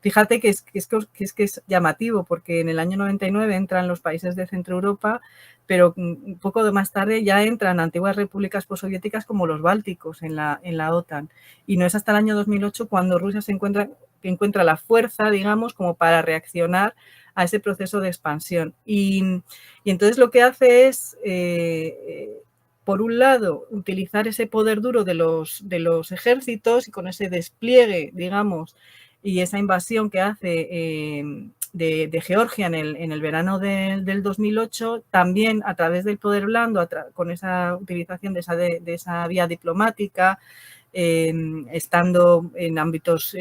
Fíjate que es llamativo, porque en el año 99 entran los países de Centro Europa, pero un poco más tarde ya entran antiguas repúblicas postsoviéticas como los bálticos en la OTAN. Y no es hasta el año 2008 cuando Rusia encuentra la fuerza, digamos, como para reaccionar a ese proceso de expansión. Y entonces lo que hace es, por un lado, utilizar ese poder duro de los ejércitos y con ese despliegue, digamos, y esa invasión que hace de Georgia en el verano del 2008, también a través del poder blando, con esa utilización de esa vía diplomática, estando en ámbitos,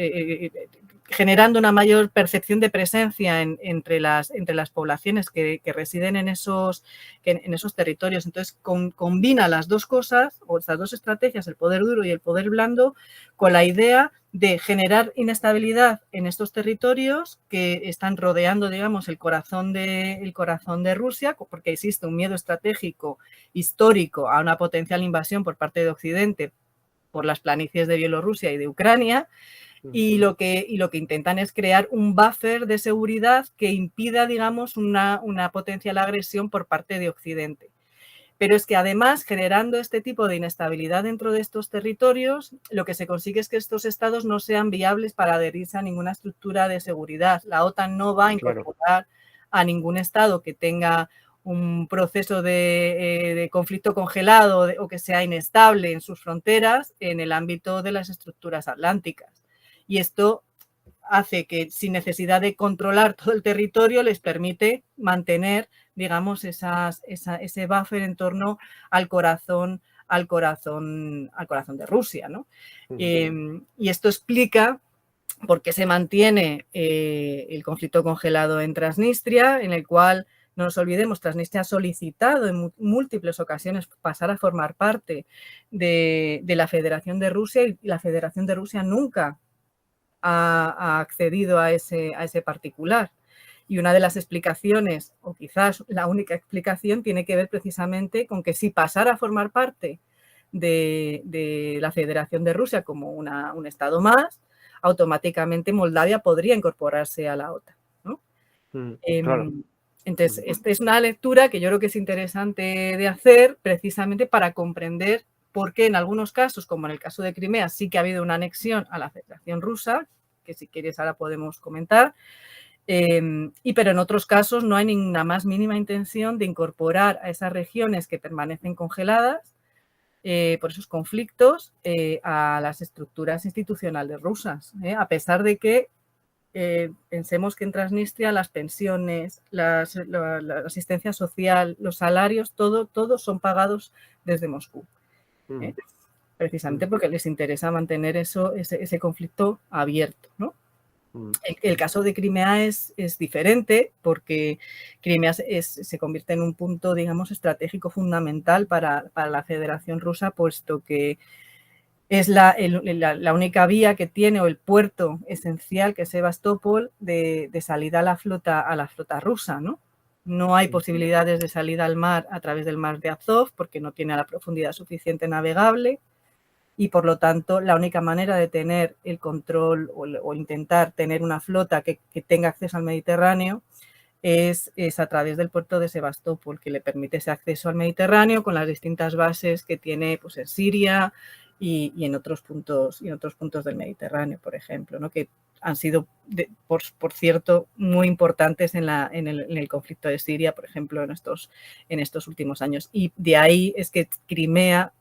generando una mayor percepción de presencia entre las poblaciones que residen en esos territorios. Entonces, combina las dos cosas, o estas dos estrategias, el poder duro y el poder blando, con la idea de generar inestabilidad en estos territorios que están rodeando, digamos, el corazón de Rusia, porque existe un miedo estratégico histórico a una potencial invasión por parte de Occidente por las planicies de Bielorrusia y de Ucrania, y lo que intentan es crear un buffer de seguridad que impida, digamos, una potencial agresión por parte de Occidente. Pero es que además, generando este tipo de inestabilidad dentro de estos territorios, lo que se consigue es que estos estados no sean viables para adherirse a ninguna estructura de seguridad. La OTAN no va a incorporar a ningún estado que tenga un proceso de conflicto congelado o que sea inestable en sus fronteras en el ámbito de las estructuras atlánticas. Y esto hace que, sin necesidad de controlar todo el territorio, les permite mantener, digamos, ese buffer en torno al corazón de Rusia, ¿no? Y esto explica por qué se mantiene el conflicto congelado en Transnistria, en el cual, no nos olvidemos, Transnistria ha solicitado en múltiples ocasiones pasar a formar parte de la Federación de Rusia, y la Federación de Rusia nunca ha accedido a ese particular. Y una de las explicaciones, o quizás la única explicación, tiene que ver precisamente con que si pasara a formar parte de la Federación de Rusia como un estado más, automáticamente Moldavia podría incorporarse a la OTAN, ¿no? Claro. Entonces, esta es una lectura que yo creo que es interesante de hacer precisamente para comprender por qué en algunos casos, como en el caso de Crimea, sí que ha habido una anexión a la Federación Rusa, que si quieres ahora podemos comentar, pero en otros casos no hay ninguna más mínima intención de incorporar a esas regiones que permanecen congeladas por esos conflictos a las estructuras institucionales rusas, a pesar de que pensemos que en Transnistria las pensiones, la asistencia social, los salarios, todos son pagados desde Moscú. Precisamente porque les interesa mantener ese conflicto abierto, ¿no? El caso de Crimea es diferente, porque Crimea se convierte en un punto, digamos, estratégico fundamental para la Federación Rusa, puesto que es la única vía que tiene, o el puerto esencial, que es Sebastopol, de salida a la flota rusa, ¿no? No hay posibilidades de salida al mar a través del mar de Azov, porque no tiene la profundidad suficiente navegable, y por lo tanto la única manera de tener el control o intentar tener una flota que tenga acceso al Mediterráneo es a través del puerto de Sebastopol, que le permite ese acceso al Mediterráneo con las distintas bases que tiene, pues, en Siria y en otros puntos del Mediterráneo, por ejemplo, ¿no? Que han sido, por cierto, muy importantes en el conflicto de Siria, por ejemplo, en estos últimos años. Y de ahí es que Crimea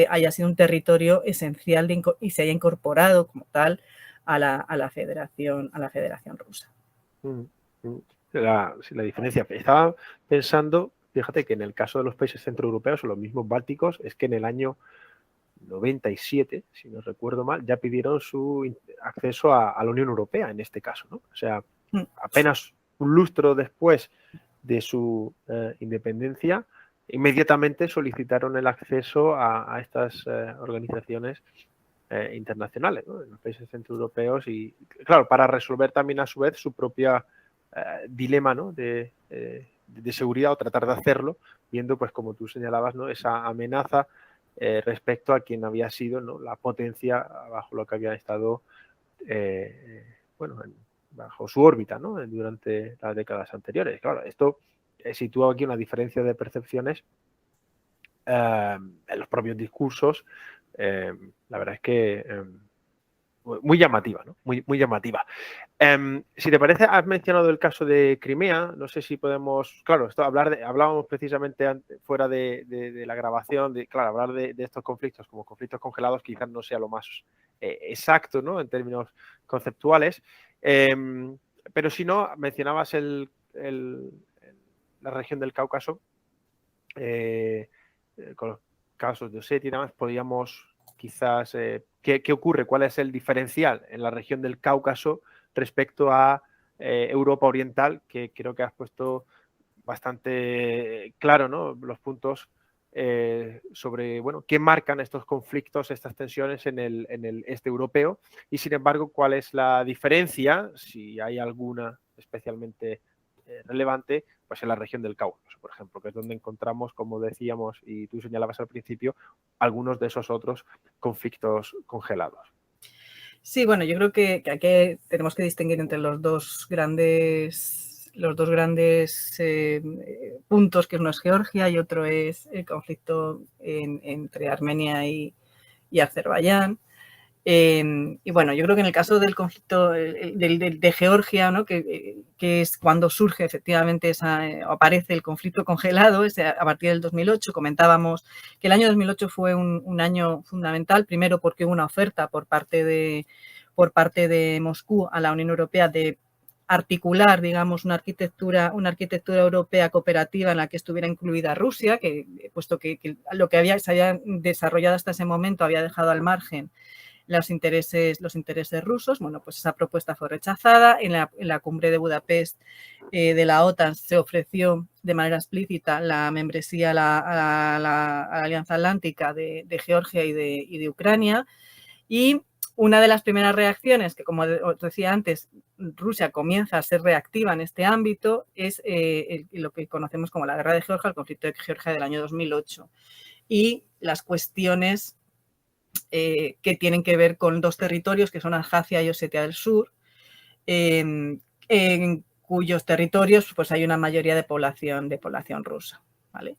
haya sido un territorio esencial y se haya incorporado como tal a la Federación Rusa. La diferencia. Estaba pensando, fíjate que en el caso de los países centroeuropeos o los mismos bálticos, es que en el año 97, si no recuerdo mal, ya pidieron su acceso a la Unión Europea en este caso, ¿no? O sea, apenas un lustro después de su independencia, inmediatamente solicitaron el acceso a estas organizaciones internacionales, ¿no? En los países centroeuropeos, y claro, para resolver también a su vez su propia dilema, ¿no? de seguridad, o tratar de hacerlo, viendo, pues como tú señalabas, ¿no? Esa amenaza respecto a quien había sido, ¿no? La potencia bajo lo que habían estado bajo su órbita, ¿no? Durante las décadas anteriores. Claro, esto sitúa aquí una diferencia de percepciones en los propios discursos. La verdad es que muy llamativa, ¿no? Muy llamativa. Si te parece, has mencionado el caso de Crimea. No sé si podemos, claro, hablábamos precisamente fuera de la grabación, claro, hablar de estos conflictos como conflictos congelados quizás no sea lo más exacto, ¿no? En términos conceptuales. Pero si no, mencionabas la región del Cáucaso, con los casos de Osetia y demás, podríamos quizás, ¿qué ocurre? ¿Cuál es el diferencial en la región del Cáucaso respecto a Europa Oriental? Que creo que has puesto bastante claro, ¿no? Los puntos sobre, bueno, qué marcan estos conflictos, estas tensiones en el este europeo y, sin embargo, cuál es la diferencia, si hay alguna especialmente relevante, pues en la región del Cáucaso, por ejemplo, que es donde encontramos, como decíamos y tú señalabas al principio, algunos de esos otros conflictos congelados. Sí, bueno, yo creo que aquí tenemos que distinguir entre los dos grandes puntos, que uno es Georgia y otro es el conflicto entre Armenia y Azerbaiyán. Y bueno, yo creo que en el caso del conflicto de Georgia, ¿no? que es cuando surge efectivamente aparece el conflicto congelado, a partir del 2008, comentábamos que el año 2008 fue un año fundamental, primero porque hubo una oferta por parte de Moscú a la Unión Europea de articular, digamos, una arquitectura europea cooperativa en la que estuviera incluida Rusia, puesto que lo que se había desarrollado hasta ese momento había dejado al margen los intereses rusos. Bueno, pues esa propuesta fue rechazada. En la cumbre de Budapest de la OTAN se ofreció de manera explícita la membresía a la Alianza Atlántica de Georgia y de Ucrania. Y una de las primeras reacciones, que como os decía antes, Rusia comienza a ser reactiva en este ámbito, es lo que conocemos como la Guerra de Georgia, el conflicto de Georgia del año 2008. Y las cuestiones que tienen que ver con dos territorios, que son Abjasia y Osetia del Sur, en cuyos territorios pues, hay una mayoría de población rusa. ¿Vale?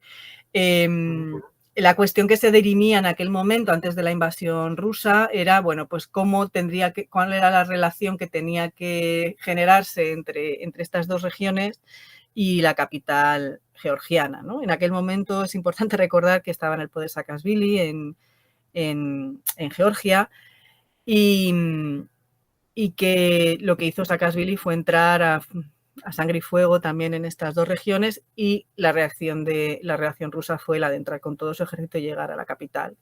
La cuestión que se dirimía en aquel momento, antes de la invasión rusa, era, bueno, pues cuál era la relación que tenía que generarse entre estas dos regiones y la capital georgiana, ¿no? En aquel momento es importante recordar que estaba en el poder Saakashvili en Georgia y que lo que hizo Saakashvili fue entrar a sangre y fuego también en estas dos regiones, y la reacción rusa fue la de entrar con todo su ejército y llegar a la capital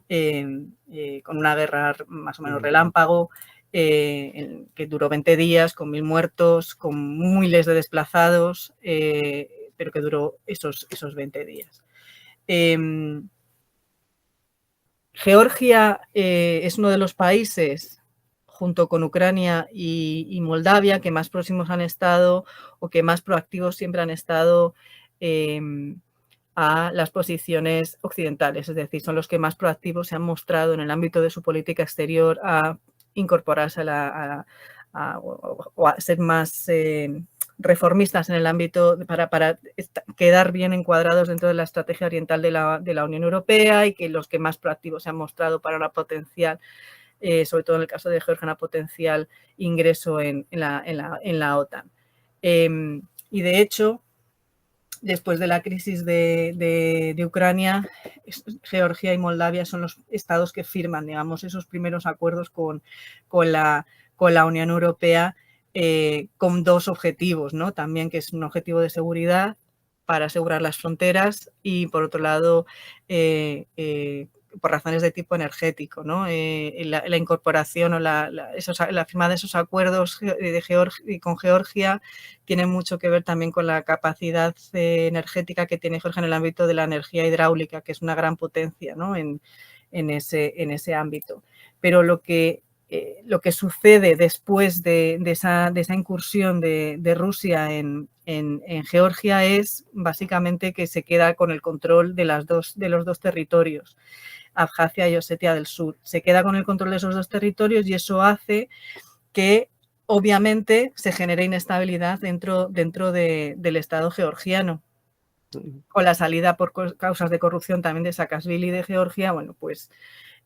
con una guerra más o menos relámpago que duró 20 días, con 1.000 muertos, con miles de desplazados, pero que duró esos 20 días. Georgia es uno de los países, junto con Ucrania y Moldavia, que más próximos han estado o que más proactivos siempre han estado a las posiciones occidentales. Es decir, son los que más proactivos se han mostrado en el ámbito de su política exterior a incorporarse o a ser más reformistas en el ámbito para quedar bien encuadrados dentro de la estrategia oriental de la Unión Europea, y que los que más proactivos se han mostrado para una potencial, sobre todo en el caso de Georgia, una potencial ingreso en la OTAN. Y de hecho, después de la crisis de Ucrania, Georgia y Moldavia son los estados que firman, digamos, esos primeros acuerdos con la Unión Europea, con dos objetivos, ¿no? También, que es un objetivo de seguridad para asegurar las fronteras, y por otro lado, por razones de tipo energético, ¿no? La incorporación o la firma de esos acuerdos con Georgia tiene mucho que ver también con la capacidad energética que tiene Georgia en el ámbito de la energía hidráulica, que es una gran potencia, ¿no? en ese ámbito. Pero lo que sucede después de esa incursión de Rusia en Georgia es básicamente que se queda con el control de los dos territorios, Abjasia y Osetia del Sur. Se queda con el control de esos dos territorios, y eso hace que obviamente se genera inestabilidad dentro del Estado georgiano. Con la salida por causas de corrupción también de Saakashvili de Georgia, bueno, pues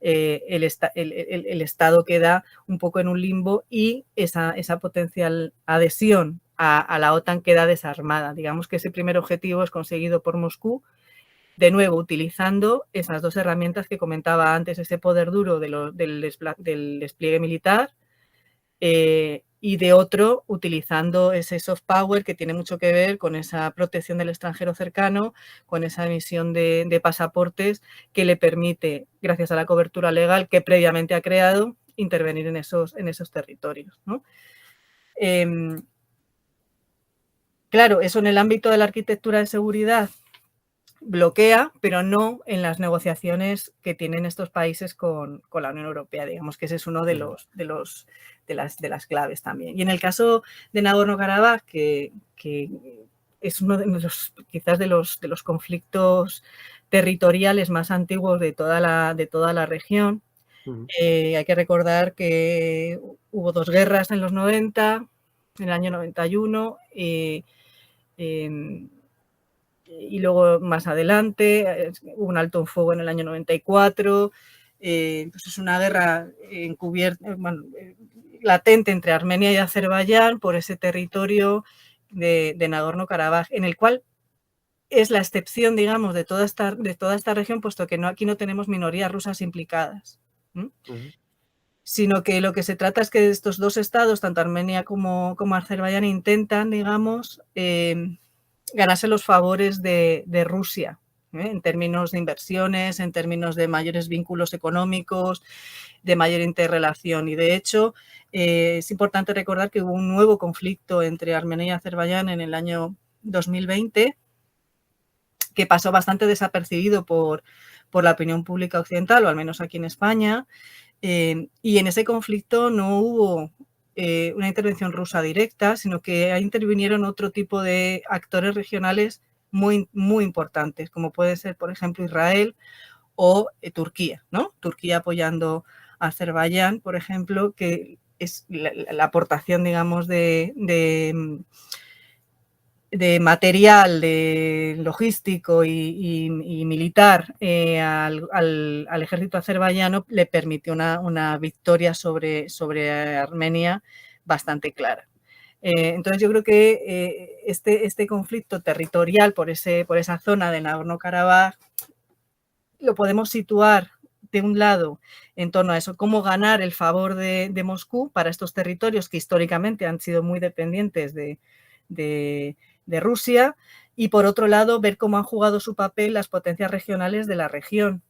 el Estado queda un poco en un limbo y esa potencial adhesión a la OTAN queda desarmada. Digamos que ese primer objetivo es conseguido por Moscú, de nuevo utilizando esas dos herramientas que comentaba antes, ese poder duro del despliegue militar, y de otro utilizando ese soft power que tiene mucho que ver con esa protección del extranjero cercano, con esa emisión de pasaportes que le permite, gracias a la cobertura legal que previamente ha creado, intervenir en esos territorios, ¿no? Claro, eso en el ámbito de la arquitectura de seguridad bloquea, pero no en las negociaciones que tienen estos países con la Unión Europea. Digamos que ese es uno de las claves también. Y en el caso de Nagorno-Karabaj, que es uno de los, quizás de los conflictos territoriales más antiguos de toda la región, hay que recordar que hubo 2 guerras en los 90, en el año 91, y luego más adelante hubo un alto en fuego en el año 94. Pues es una guerra encubierta, bueno, latente entre Armenia y Azerbaiyán por ese territorio de Nagorno-Karabaj, en el cual es la excepción, digamos, de toda esta región, puesto que aquí no tenemos minorías rusas implicadas. Sino que lo que se trata es que estos dos estados, tanto Armenia como Azerbaiyán, intentan, digamos, ganarse los favores de Rusia, en términos de inversiones, en términos de mayores vínculos económicos, de mayor interrelación. Y de hecho, es importante recordar que hubo un nuevo conflicto entre Armenia y Azerbaiyán en el año 2020, que pasó bastante desapercibido por la opinión pública occidental, o al menos aquí en España. Y en ese conflicto no hubo una intervención rusa directa, sino que intervinieron otro tipo de actores regionales muy, muy importantes, como puede ser, por ejemplo, Israel o Turquía, ¿no? Turquía apoyando a Azerbaiyán, por ejemplo, que es la aportación, digamos, de material, de logístico y militar al ejército azerbaiyano le permitió una victoria sobre Armenia bastante clara. Entonces yo creo que este conflicto territorial por esa zona de Nagorno-Karabaj lo podemos situar de un lado en torno a eso, cómo ganar el favor de Moscú para estos territorios que históricamente han sido muy dependientes de Rusia, y por otro lado ver cómo han jugado su papel las potencias regionales de la región.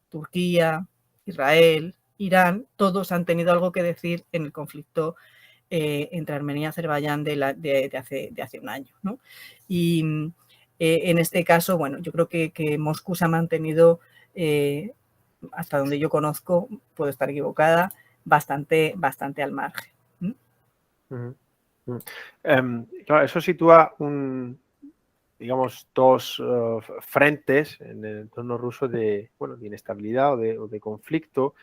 Turquía, Israel, Irán, todos han tenido algo que decir en el conflicto entre Armenia y Azerbaiyán de hace un año, ¿no? Y en este caso, bueno, yo creo que Moscú se ha mantenido, hasta donde yo conozco, puedo estar equivocada, bastante al margen. Claro, eso sitúa digamos, dos frentes en el entorno ruso de inestabilidad o de conflicto.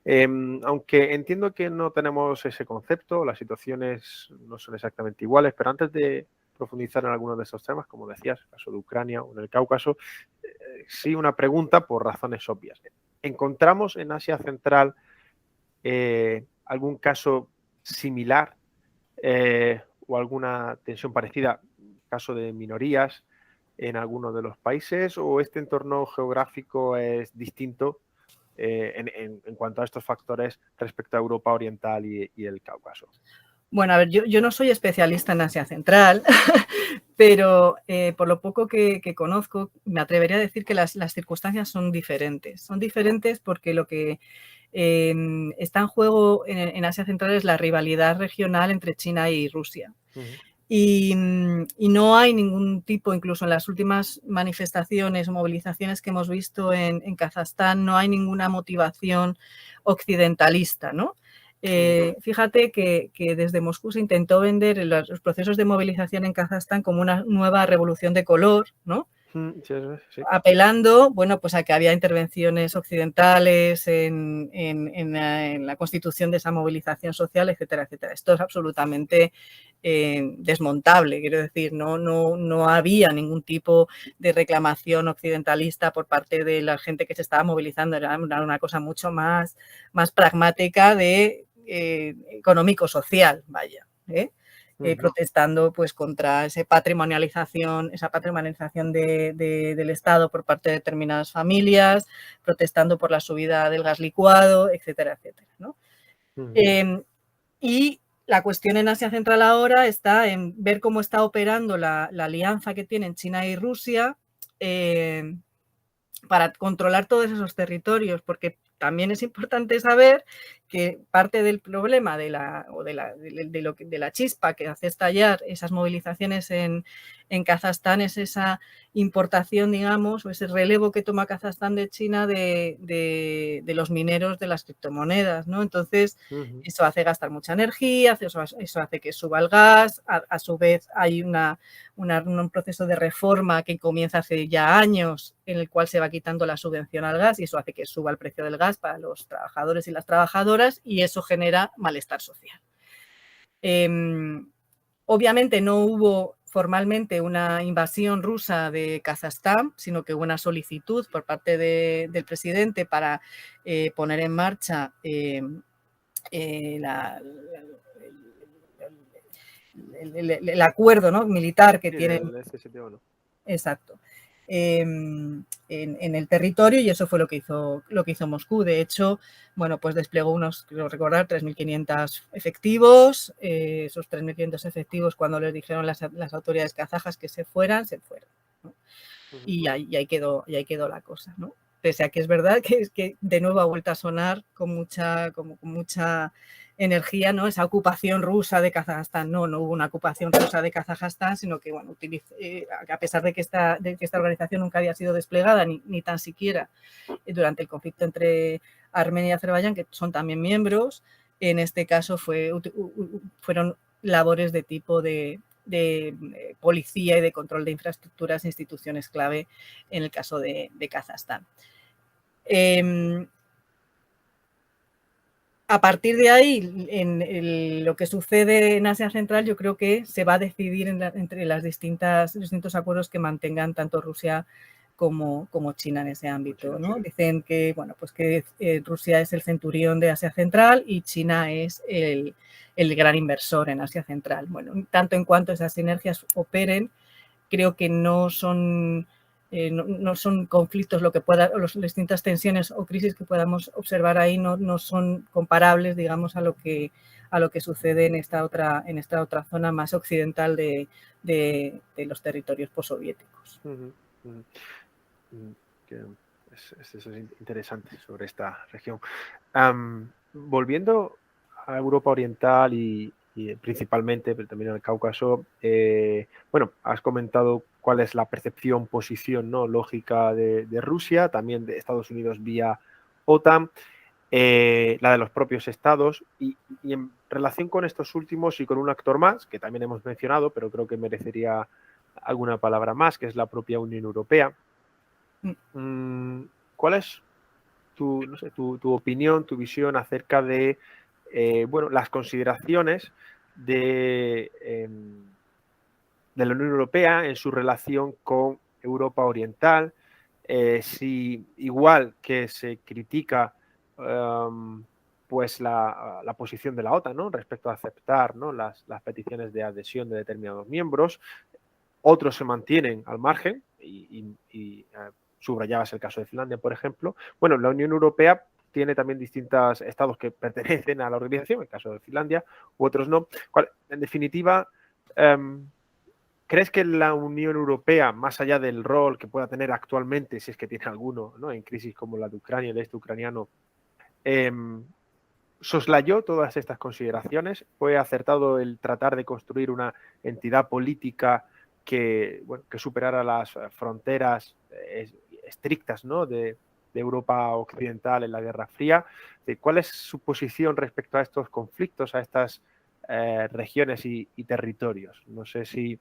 Aunque entiendo que no tenemos ese concepto, las situaciones no son exactamente iguales, pero antes de profundizar en algunos de esos temas, como decías, el caso de Ucrania o en el Cáucaso, sí una pregunta por razones obvias. ¿Encontramos en Asia Central algún caso similar o alguna tensión parecida, caso de minorías en algunos de los países, o este entorno geográfico es distinto en cuanto a estos factores respecto a Europa Oriental y el Cáucaso? Bueno, a ver, yo no soy especialista en Asia Central, pero por lo poco que conozco, me atrevería a decir que las circunstancias son diferentes. Son diferentes porque lo que está en juego en Asia Central es la rivalidad regional entre China y Rusia. Y no hay ningún tipo, incluso en las últimas manifestaciones o movilizaciones que hemos visto en Kazajstán, no hay ninguna motivación occidentalista, ¿no? Fíjate que desde Moscú se intentó vender los procesos de movilización en Kazajstán como una nueva revolución de color, ¿no? Sí, sí. Apelando, bueno, pues a que había intervenciones occidentales en la constitución de esa movilización social, etcétera, etcétera. Esto es absolutamente desmontable, quiero decir, no había ningún tipo de reclamación occidentalista por parte de la gente que se estaba movilizando, era una cosa mucho más pragmática de económico-social, vaya, protestando pues contra esa patrimonialización del Estado por parte de determinadas familias, protestando por la subida del gas licuado, etcétera, etcétera, ¿no? Y la cuestión en Asia Central ahora está en ver cómo está operando la alianza que tienen China y Rusia para controlar todos esos territorios, porque también es importante saber que parte del problema de la chispa que hace estallar esas movilizaciones en Kazajstán es esa importación, digamos, o ese relevo que toma Kazajstán de China de los mineros de las criptomonedas, ¿no? Entonces, eso hace gastar mucha energía, eso hace que suba el gas, a su vez hay un proceso de reforma que comienza hace ya años en el cual se va quitando la subvención al gas y eso hace que suba el precio del gas para los trabajadores y las trabajadoras y eso genera malestar social. Obviamente no hubo formalmente una invasión rusa de Kazajstán, sino que hubo una solicitud por parte del presidente para poner en marcha el acuerdo, ¿no?, militar que tienen. El SSTO, ¿no? Exacto. En el territorio y eso fue lo que hizo Moscú. De hecho, bueno, pues desplegó unos, quiero recordar, 3.500 efectivos. Esos 3.500 efectivos, cuando les dijeron las autoridades kazajas que se fueran, ¿no? Y ahí quedó la cosa, ¿no? Pese a que es verdad que de nuevo ha vuelto a sonar con mucha energía, ¿no? Esa ocupación rusa de Kazajstán. No hubo una ocupación rusa de Kazajstán, sino que, bueno, a pesar de que esta organización nunca había sido desplegada, ni tan siquiera durante el conflicto entre Armenia y Azerbaiyán, que son también miembros, en este caso fueron labores de tipo de policía y de control de infraestructuras e instituciones clave en el caso de Kazajstán. A partir de ahí, en lo que sucede en Asia Central, yo creo que se va a decidir entre los distintos acuerdos que mantengan tanto Rusia como China en ese ámbito, ¿no? Dicen que, bueno, pues que Rusia es el centurión de Asia Central y China es el gran inversor en Asia Central. Bueno, tanto en cuanto esas sinergias operen, creo que no son conflictos las distintas tensiones o crisis que podamos observar ahí no son comparables, digamos, a lo que sucede en esta otra zona más occidental de los territorios postsoviéticos. Eso es interesante sobre esta región. Volviendo a Europa Oriental y principalmente, pero también al Cáucaso, bueno, has comentado cuál es la percepción, posición, ¿no?, lógica de Rusia, también de Estados Unidos vía OTAN, la de los propios estados y en relación con estos últimos y con un actor más, que también hemos mencionado, pero creo que merecería alguna palabra más, que es la propia Unión Europea. ¿Cuál es tu opinión, tu visión acerca de bueno, las consideraciones de la Unión Europea en su relación con Europa Oriental? Si igual que se critica pues la posición de la OTAN, ¿no?, respecto a aceptar, ¿no?, las peticiones de adhesión de determinados miembros, otros se mantienen al margen y subrayabas el caso de Finlandia, por ejemplo. Bueno, la Unión Europea tiene también distintos estados que pertenecen a la organización, el caso de Finlandia, u otros no. En definitiva, ¿crees que la Unión Europea, más allá del rol que pueda tener actualmente, si es que tiene alguno, ¿no?, en crisis como la de Ucrania, el este ucraniano, soslayó todas estas consideraciones? ¿Fue acertado el tratar de construir una entidad política que, bueno, que superara las fronteras estrictas, ¿no?, de Europa Occidental en la Guerra Fría? ¿Cuál es su posición respecto a estos conflictos, a estas regiones y territorios? No sé si,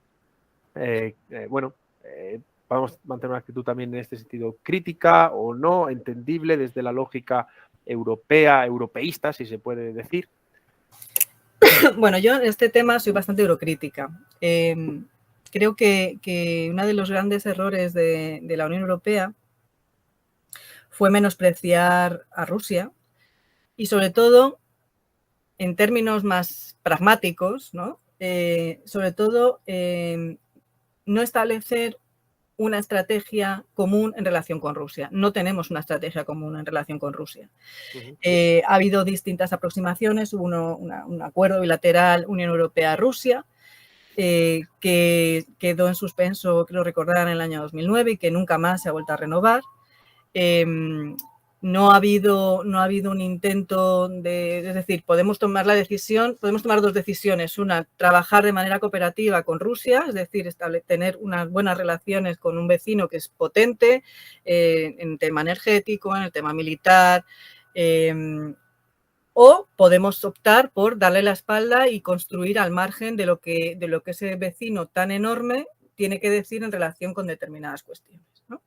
bueno, podemos mantener una actitud también en este sentido crítica o no, entendible desde la lógica europea, europeísta, si se puede decir. Bueno, yo en este tema soy bastante eurocrítica. Creo que uno de los grandes errores de la Unión Europea fue menospreciar a Rusia y, sobre todo, en términos más pragmáticos, ¿no? Sobre todo, no establecer una estrategia común en relación con Rusia. No tenemos una estrategia común en relación con Rusia. Ha habido distintas aproximaciones, hubo un acuerdo bilateral Unión Europea-Rusia, que quedó en suspenso, creo recordar, en el año 2009 y que nunca más se ha vuelto a renovar. No ha habido un intento es decir, podemos tomar dos decisiones. Una, trabajar de manera cooperativa con Rusia, es decir, tener unas buenas relaciones con un vecino que es potente en el tema energético, en el tema militar, o podemos optar por darle la espalda y construir al margen de lo que ese vecino tan enorme tiene que decir en relación con determinadas cuestiones, ¿no?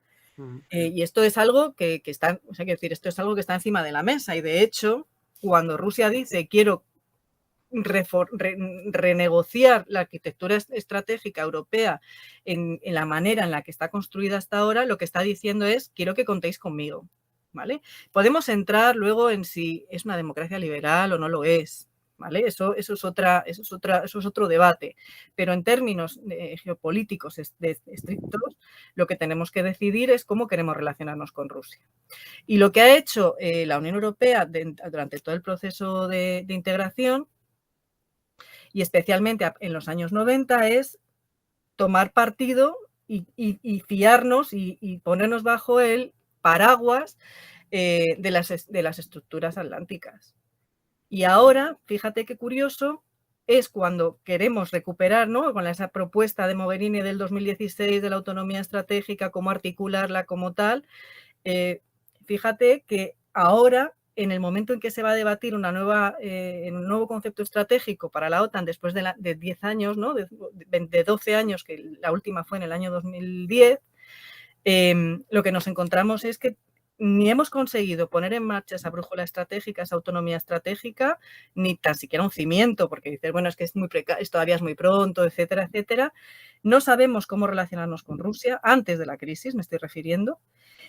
Y esto es algo que está, esto es algo que está encima de la mesa y, de hecho, cuando Rusia dice quiero renegociar la arquitectura estratégica europea en la manera en la que está construida hasta ahora, lo que está diciendo es quiero que contéis conmigo, ¿vale? Podemos entrar luego en si es una democracia liberal o no lo es, ¿vale? Eso es otro debate, pero en términos geopolíticos estrictos, lo que tenemos que decidir es cómo queremos relacionarnos con Rusia. Y lo que ha hecho la Unión Europea durante todo el proceso de integración, y especialmente en los años 90, es tomar partido y fiarnos y ponernos bajo el paraguas de las estructuras atlánticas. Y ahora, fíjate qué curioso, es cuando queremos recuperar, ¿no?, con esa propuesta de Mogherini del 2016 de la autonomía estratégica, cómo articularla como tal. Fíjate que ahora, en el momento en que se va a debatir un nuevo concepto estratégico para la OTAN después de 10 años, ¿no?, de 12 años, que la última fue en el año 2010, lo que nos encontramos es que ni hemos conseguido poner en marcha esa brújula estratégica, esa autonomía estratégica, ni tan siquiera un cimiento, porque dices, bueno, es que todavía es muy pronto, etcétera, etcétera. No sabemos cómo relacionarnos con Rusia, antes de la crisis me estoy refiriendo.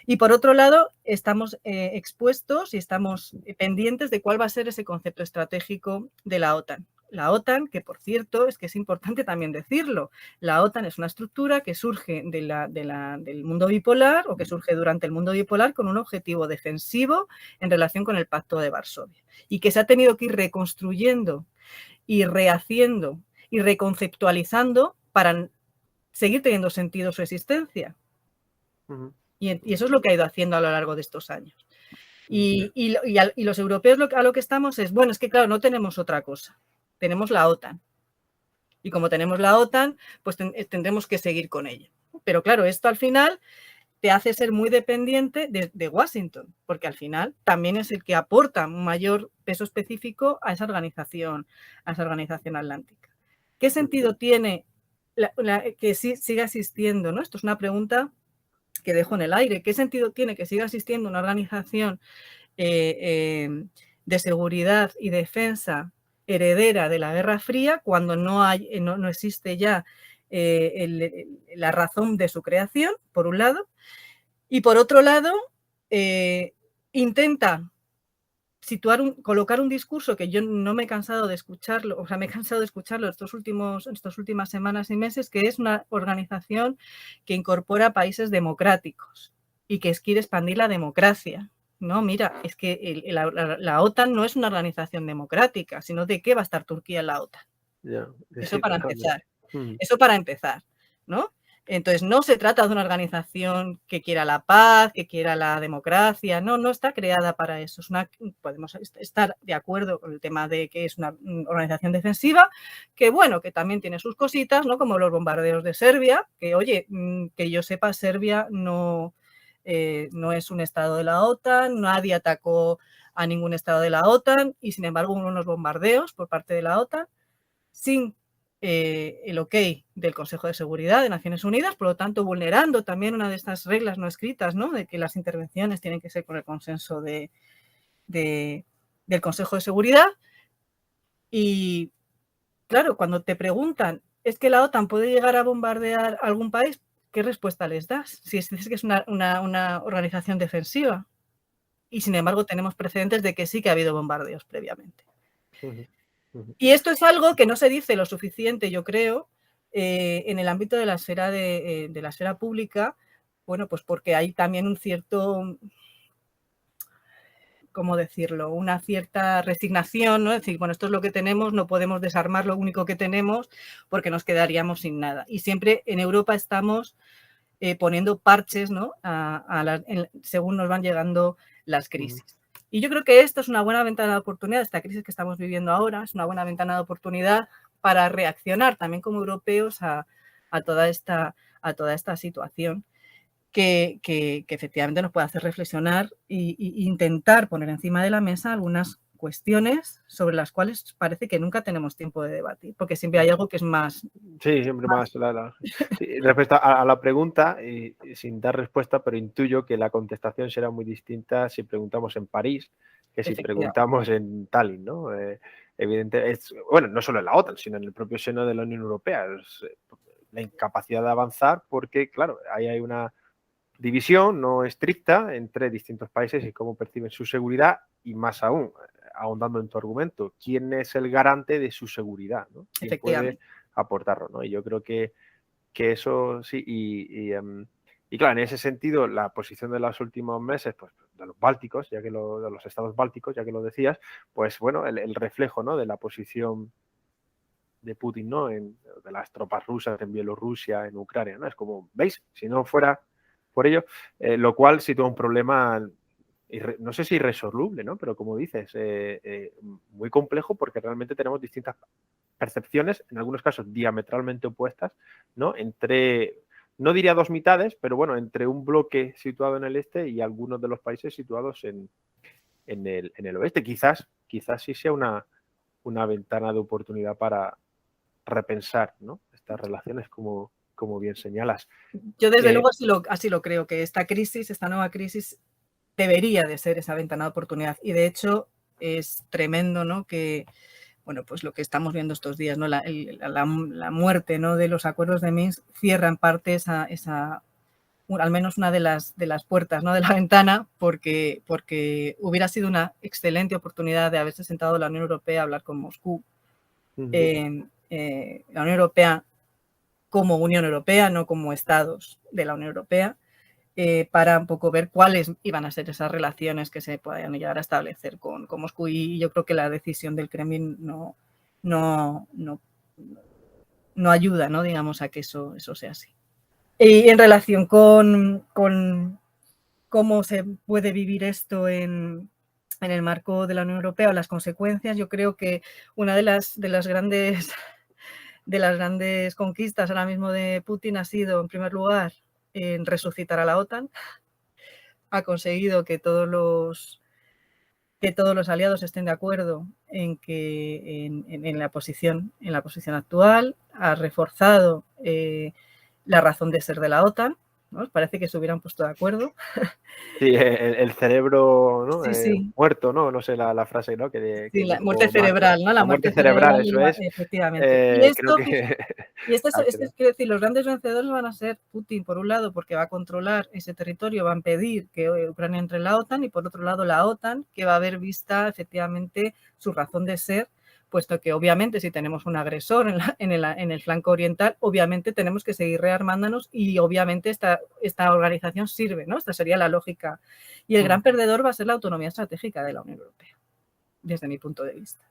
Y, por otro lado, estamos expuestos y estamos pendientes de cuál va a ser ese concepto estratégico de la OTAN. La OTAN, que por cierto, es que es importante también decirlo, la OTAN es una estructura que surge del mundo bipolar, o que surge durante el mundo bipolar, con un objetivo defensivo en relación con el Pacto de Varsovia, y que se ha tenido que ir reconstruyendo y rehaciendo y reconceptualizando para seguir teniendo sentido su existencia. Y eso es lo que ha ido haciendo a lo largo de estos años. Y los europeos a lo que estamos es, bueno, es que claro, no tenemos otra cosa. Tenemos la OTAN. Y como tenemos la OTAN, pues tendremos que seguir con ella. Pero claro, esto al final te hace ser muy dependiente de Washington, porque al final también es el que aporta un mayor peso específico a esa organización atlántica. ¿Qué sentido tiene que siga existiendo, ¿no? Esto es una pregunta que dejo en el aire. ¿Qué sentido tiene que siga existiendo una organización de seguridad y defensa heredera de la Guerra Fría cuando no existe ya la razón de su creación, por un lado, y por otro lado intenta colocar un discurso que yo no me he cansado de escucharlo, o sea, me he cansado de escucharlo estas últimas semanas y meses, que es una organización que incorpora países democráticos y que quiere expandir la democracia. No, mira, es que la OTAN no es una organización democrática, sino ¿de qué va a estar Turquía en la OTAN? Eso para empezar. Eso para empezar, ¿no? Entonces, no se trata de una organización que quiera la paz, que quiera la democracia, no está creada para eso. Podemos estar de acuerdo con el tema de que es una organización defensiva, que bueno, que también tiene sus cositas, ¿no? Como los bombardeos de Serbia, que oye, que yo sepa, Serbia no es un estado de la OTAN, nadie atacó a ningún estado de la OTAN y sin embargo hubo unos bombardeos por parte de la OTAN sin el ok del Consejo de Seguridad de Naciones Unidas, por lo tanto vulnerando también una de estas reglas no escritas, ¿no? De que las intervenciones tienen que ser con el consenso del Consejo de Seguridad. Y claro, cuando te preguntan, ¿es que la OTAN puede llegar a bombardear algún país? ¿Qué respuesta les das? Si dices que es una organización defensiva. Y sin embargo tenemos precedentes de que sí que ha habido bombardeos previamente. Y esto es algo que no se dice lo suficiente, yo creo, en el ámbito de la esfera pública, bueno, pues porque hay también un cierto, ¿cómo decirlo? Una cierta resignación, ¿no? Es decir, bueno, esto es lo que tenemos, no podemos desarmar lo único que tenemos porque nos quedaríamos sin nada. Y siempre en Europa estamos poniendo parches, ¿no? Según nos van llegando las crisis. Y yo creo que esto es una buena ventana de oportunidad, esta crisis que estamos viviendo ahora, es una buena ventana de oportunidad para reaccionar también como europeos a toda esta situación que efectivamente nos puede hacer reflexionar e intentar poner encima de la mesa algunas cuestiones sobre las cuales parece que nunca tenemos tiempo de debatir, porque siempre hay algo que es más... Sí, siempre más. Sí, respecto a la pregunta, y sin dar respuesta, pero intuyo que la contestación será muy distinta si preguntamos en París que si preguntamos en Tallinn, ¿no? Evidente, bueno, no solo en la OTAN, sino en el propio seno de la Unión Europea. Es la incapacidad de avanzar porque, claro, ahí hay una división no estricta entre distintos países y cómo perciben su seguridad y más aún, ahondando en tu argumento, ¿quién es el garante de su seguridad? ¿No? ¿Quién puede aportarlo? ¿No? Y yo creo que eso sí, y claro, en ese sentido, la posición de los últimos meses, pues de los bálticos, de los estados bálticos, ya que lo decías, pues bueno, el reflejo, ¿no? De la posición de Putin, ¿no? De las tropas rusas en Bielorrusia, en Ucrania, ¿no? Es como, ¿veis? Si no fuera por ello, lo cual sitúa un problema, no sé si irresoluble, ¿no? Pero como dices, muy complejo porque realmente tenemos distintas percepciones, en algunos casos diametralmente opuestas, ¿no? Entre, no diría dos mitades, pero bueno, entre un bloque situado en el este y algunos de los países situados en el oeste. Quizás sí sea una ventana de oportunidad para repensar, ¿no? Estas relaciones como bien señalas. Yo desde luego así lo creo, que esta nueva crisis debería de ser esa ventana de oportunidad. Y de hecho es tremendo, ¿no? Que, bueno, pues lo que estamos viendo estos días, ¿no? La muerte, ¿no? De los acuerdos de Minsk cierra en parte al menos una de las puertas, ¿no? De la ventana, porque hubiera sido una excelente oportunidad de haberse sentado la Unión Europea a hablar con Moscú. La Unión Europea como Unión Europea, no como estados de la Unión Europea, para un poco ver cuáles iban a ser esas relaciones que se puedan llegar a establecer con Moscú. Y yo creo que la decisión del Kremlin no ayuda, ¿no? Digamos, a que eso sea así. Y en relación con cómo se puede vivir esto en el marco de la Unión Europea o las consecuencias, yo creo que una de las grandes conquistas ahora mismo de Putin ha sido, en primer lugar, en resucitar a la OTAN. Ha conseguido que todos los aliados estén de acuerdo en la posición actual. Ha reforzado la razón de ser de la OTAN, ¿no? Parece que se hubieran puesto de acuerdo. Sí, el cerebro, ¿no? Sí. Muerto, ¿no? No sé la frase, ¿no? Que la muerte cerebral, ¿no? La muerte cerebral, eso es. Efectivamente. Y esto, quiero decir, los grandes vencedores van a ser Putin, por un lado, porque va a controlar ese territorio, va a impedir que Ucrania entre en la OTAN, y por otro lado la OTAN, que va a ver vista efectivamente su razón de ser, puesto que obviamente si tenemos un agresor en el flanco oriental, obviamente tenemos que seguir rearmándonos y obviamente esta organización sirve, ¿no? Esta sería la lógica. Y el gran perdedor va a ser la autonomía estratégica de la Unión Europea, desde mi punto de vista.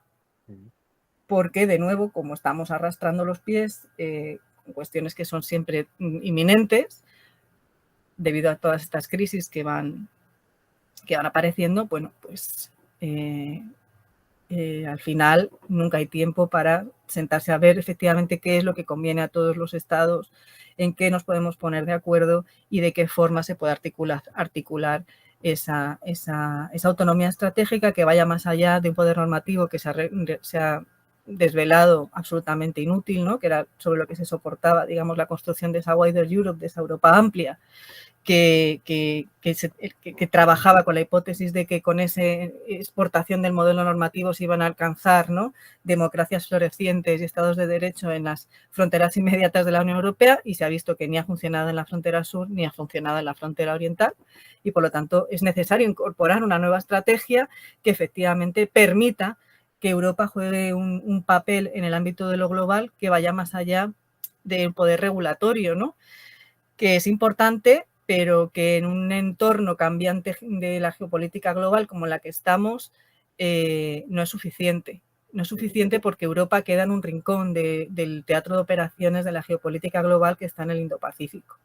Porque, de nuevo, como estamos arrastrando los pies, cuestiones que son siempre inminentes, debido a todas estas crisis que van apareciendo, bueno, pues al final nunca hay tiempo para sentarse a ver efectivamente qué es lo que conviene a todos los estados, en qué nos podemos poner de acuerdo y de qué forma se puede articular esa autonomía estratégica que vaya más allá de un poder normativo que sea desvelado absolutamente inútil, ¿no? Que era sobre lo que se soportaba, digamos, la construcción de esa Wider Europe, de esa Europa amplia, que trabajaba con la hipótesis de que con esa exportación del modelo normativo se iban a alcanzar, ¿no?, democracias florecientes y estados de derecho en las fronteras inmediatas de la Unión Europea, y se ha visto que ni ha funcionado en la frontera sur ni ha funcionado en la frontera oriental, y por lo tanto es necesario incorporar una nueva estrategia que efectivamente permita que Europa juegue un papel en el ámbito de lo global que vaya más allá del poder regulatorio, ¿no?, que es importante, pero que en un entorno cambiante de la geopolítica global como la que estamos, no es suficiente. No es suficiente porque Europa queda en un rincón del teatro de operaciones de la geopolítica global que está en el Indo-Pacífico.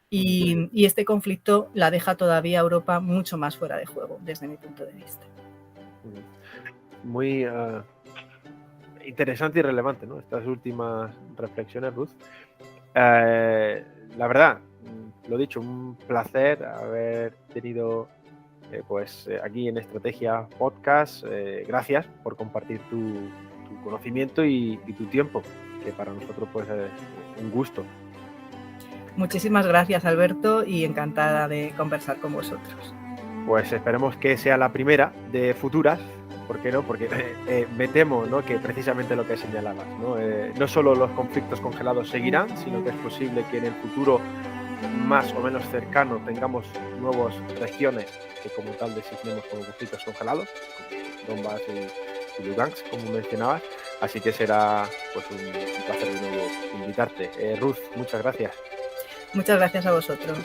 Y este conflicto la deja todavía a Europa mucho más fuera de juego, desde mi punto de vista. Muy interesante y relevante, ¿no?, estas últimas reflexiones, Ruth. La verdad, lo dicho, un placer haber tenido aquí en Estrategia Podcast. Gracias por compartir tu conocimiento y tu tiempo, que para nosotros pues es un gusto. Muchísimas gracias, Alberto, y encantada de conversar con vosotros. Pues esperemos que sea la primera de futuras. ¿Por qué no? Porque me temo, ¿no?, que precisamente lo que señalabas, ¿no? No solo los conflictos congelados seguirán, sino que es posible que en el futuro más o menos cercano tengamos nuevas regiones que como tal designemos como conflictos congelados, como Donbass y Lugansk, como mencionabas. Así que será pues un placer de nuevo invitarte. Ruth, muchas gracias. Muchas gracias a vosotros.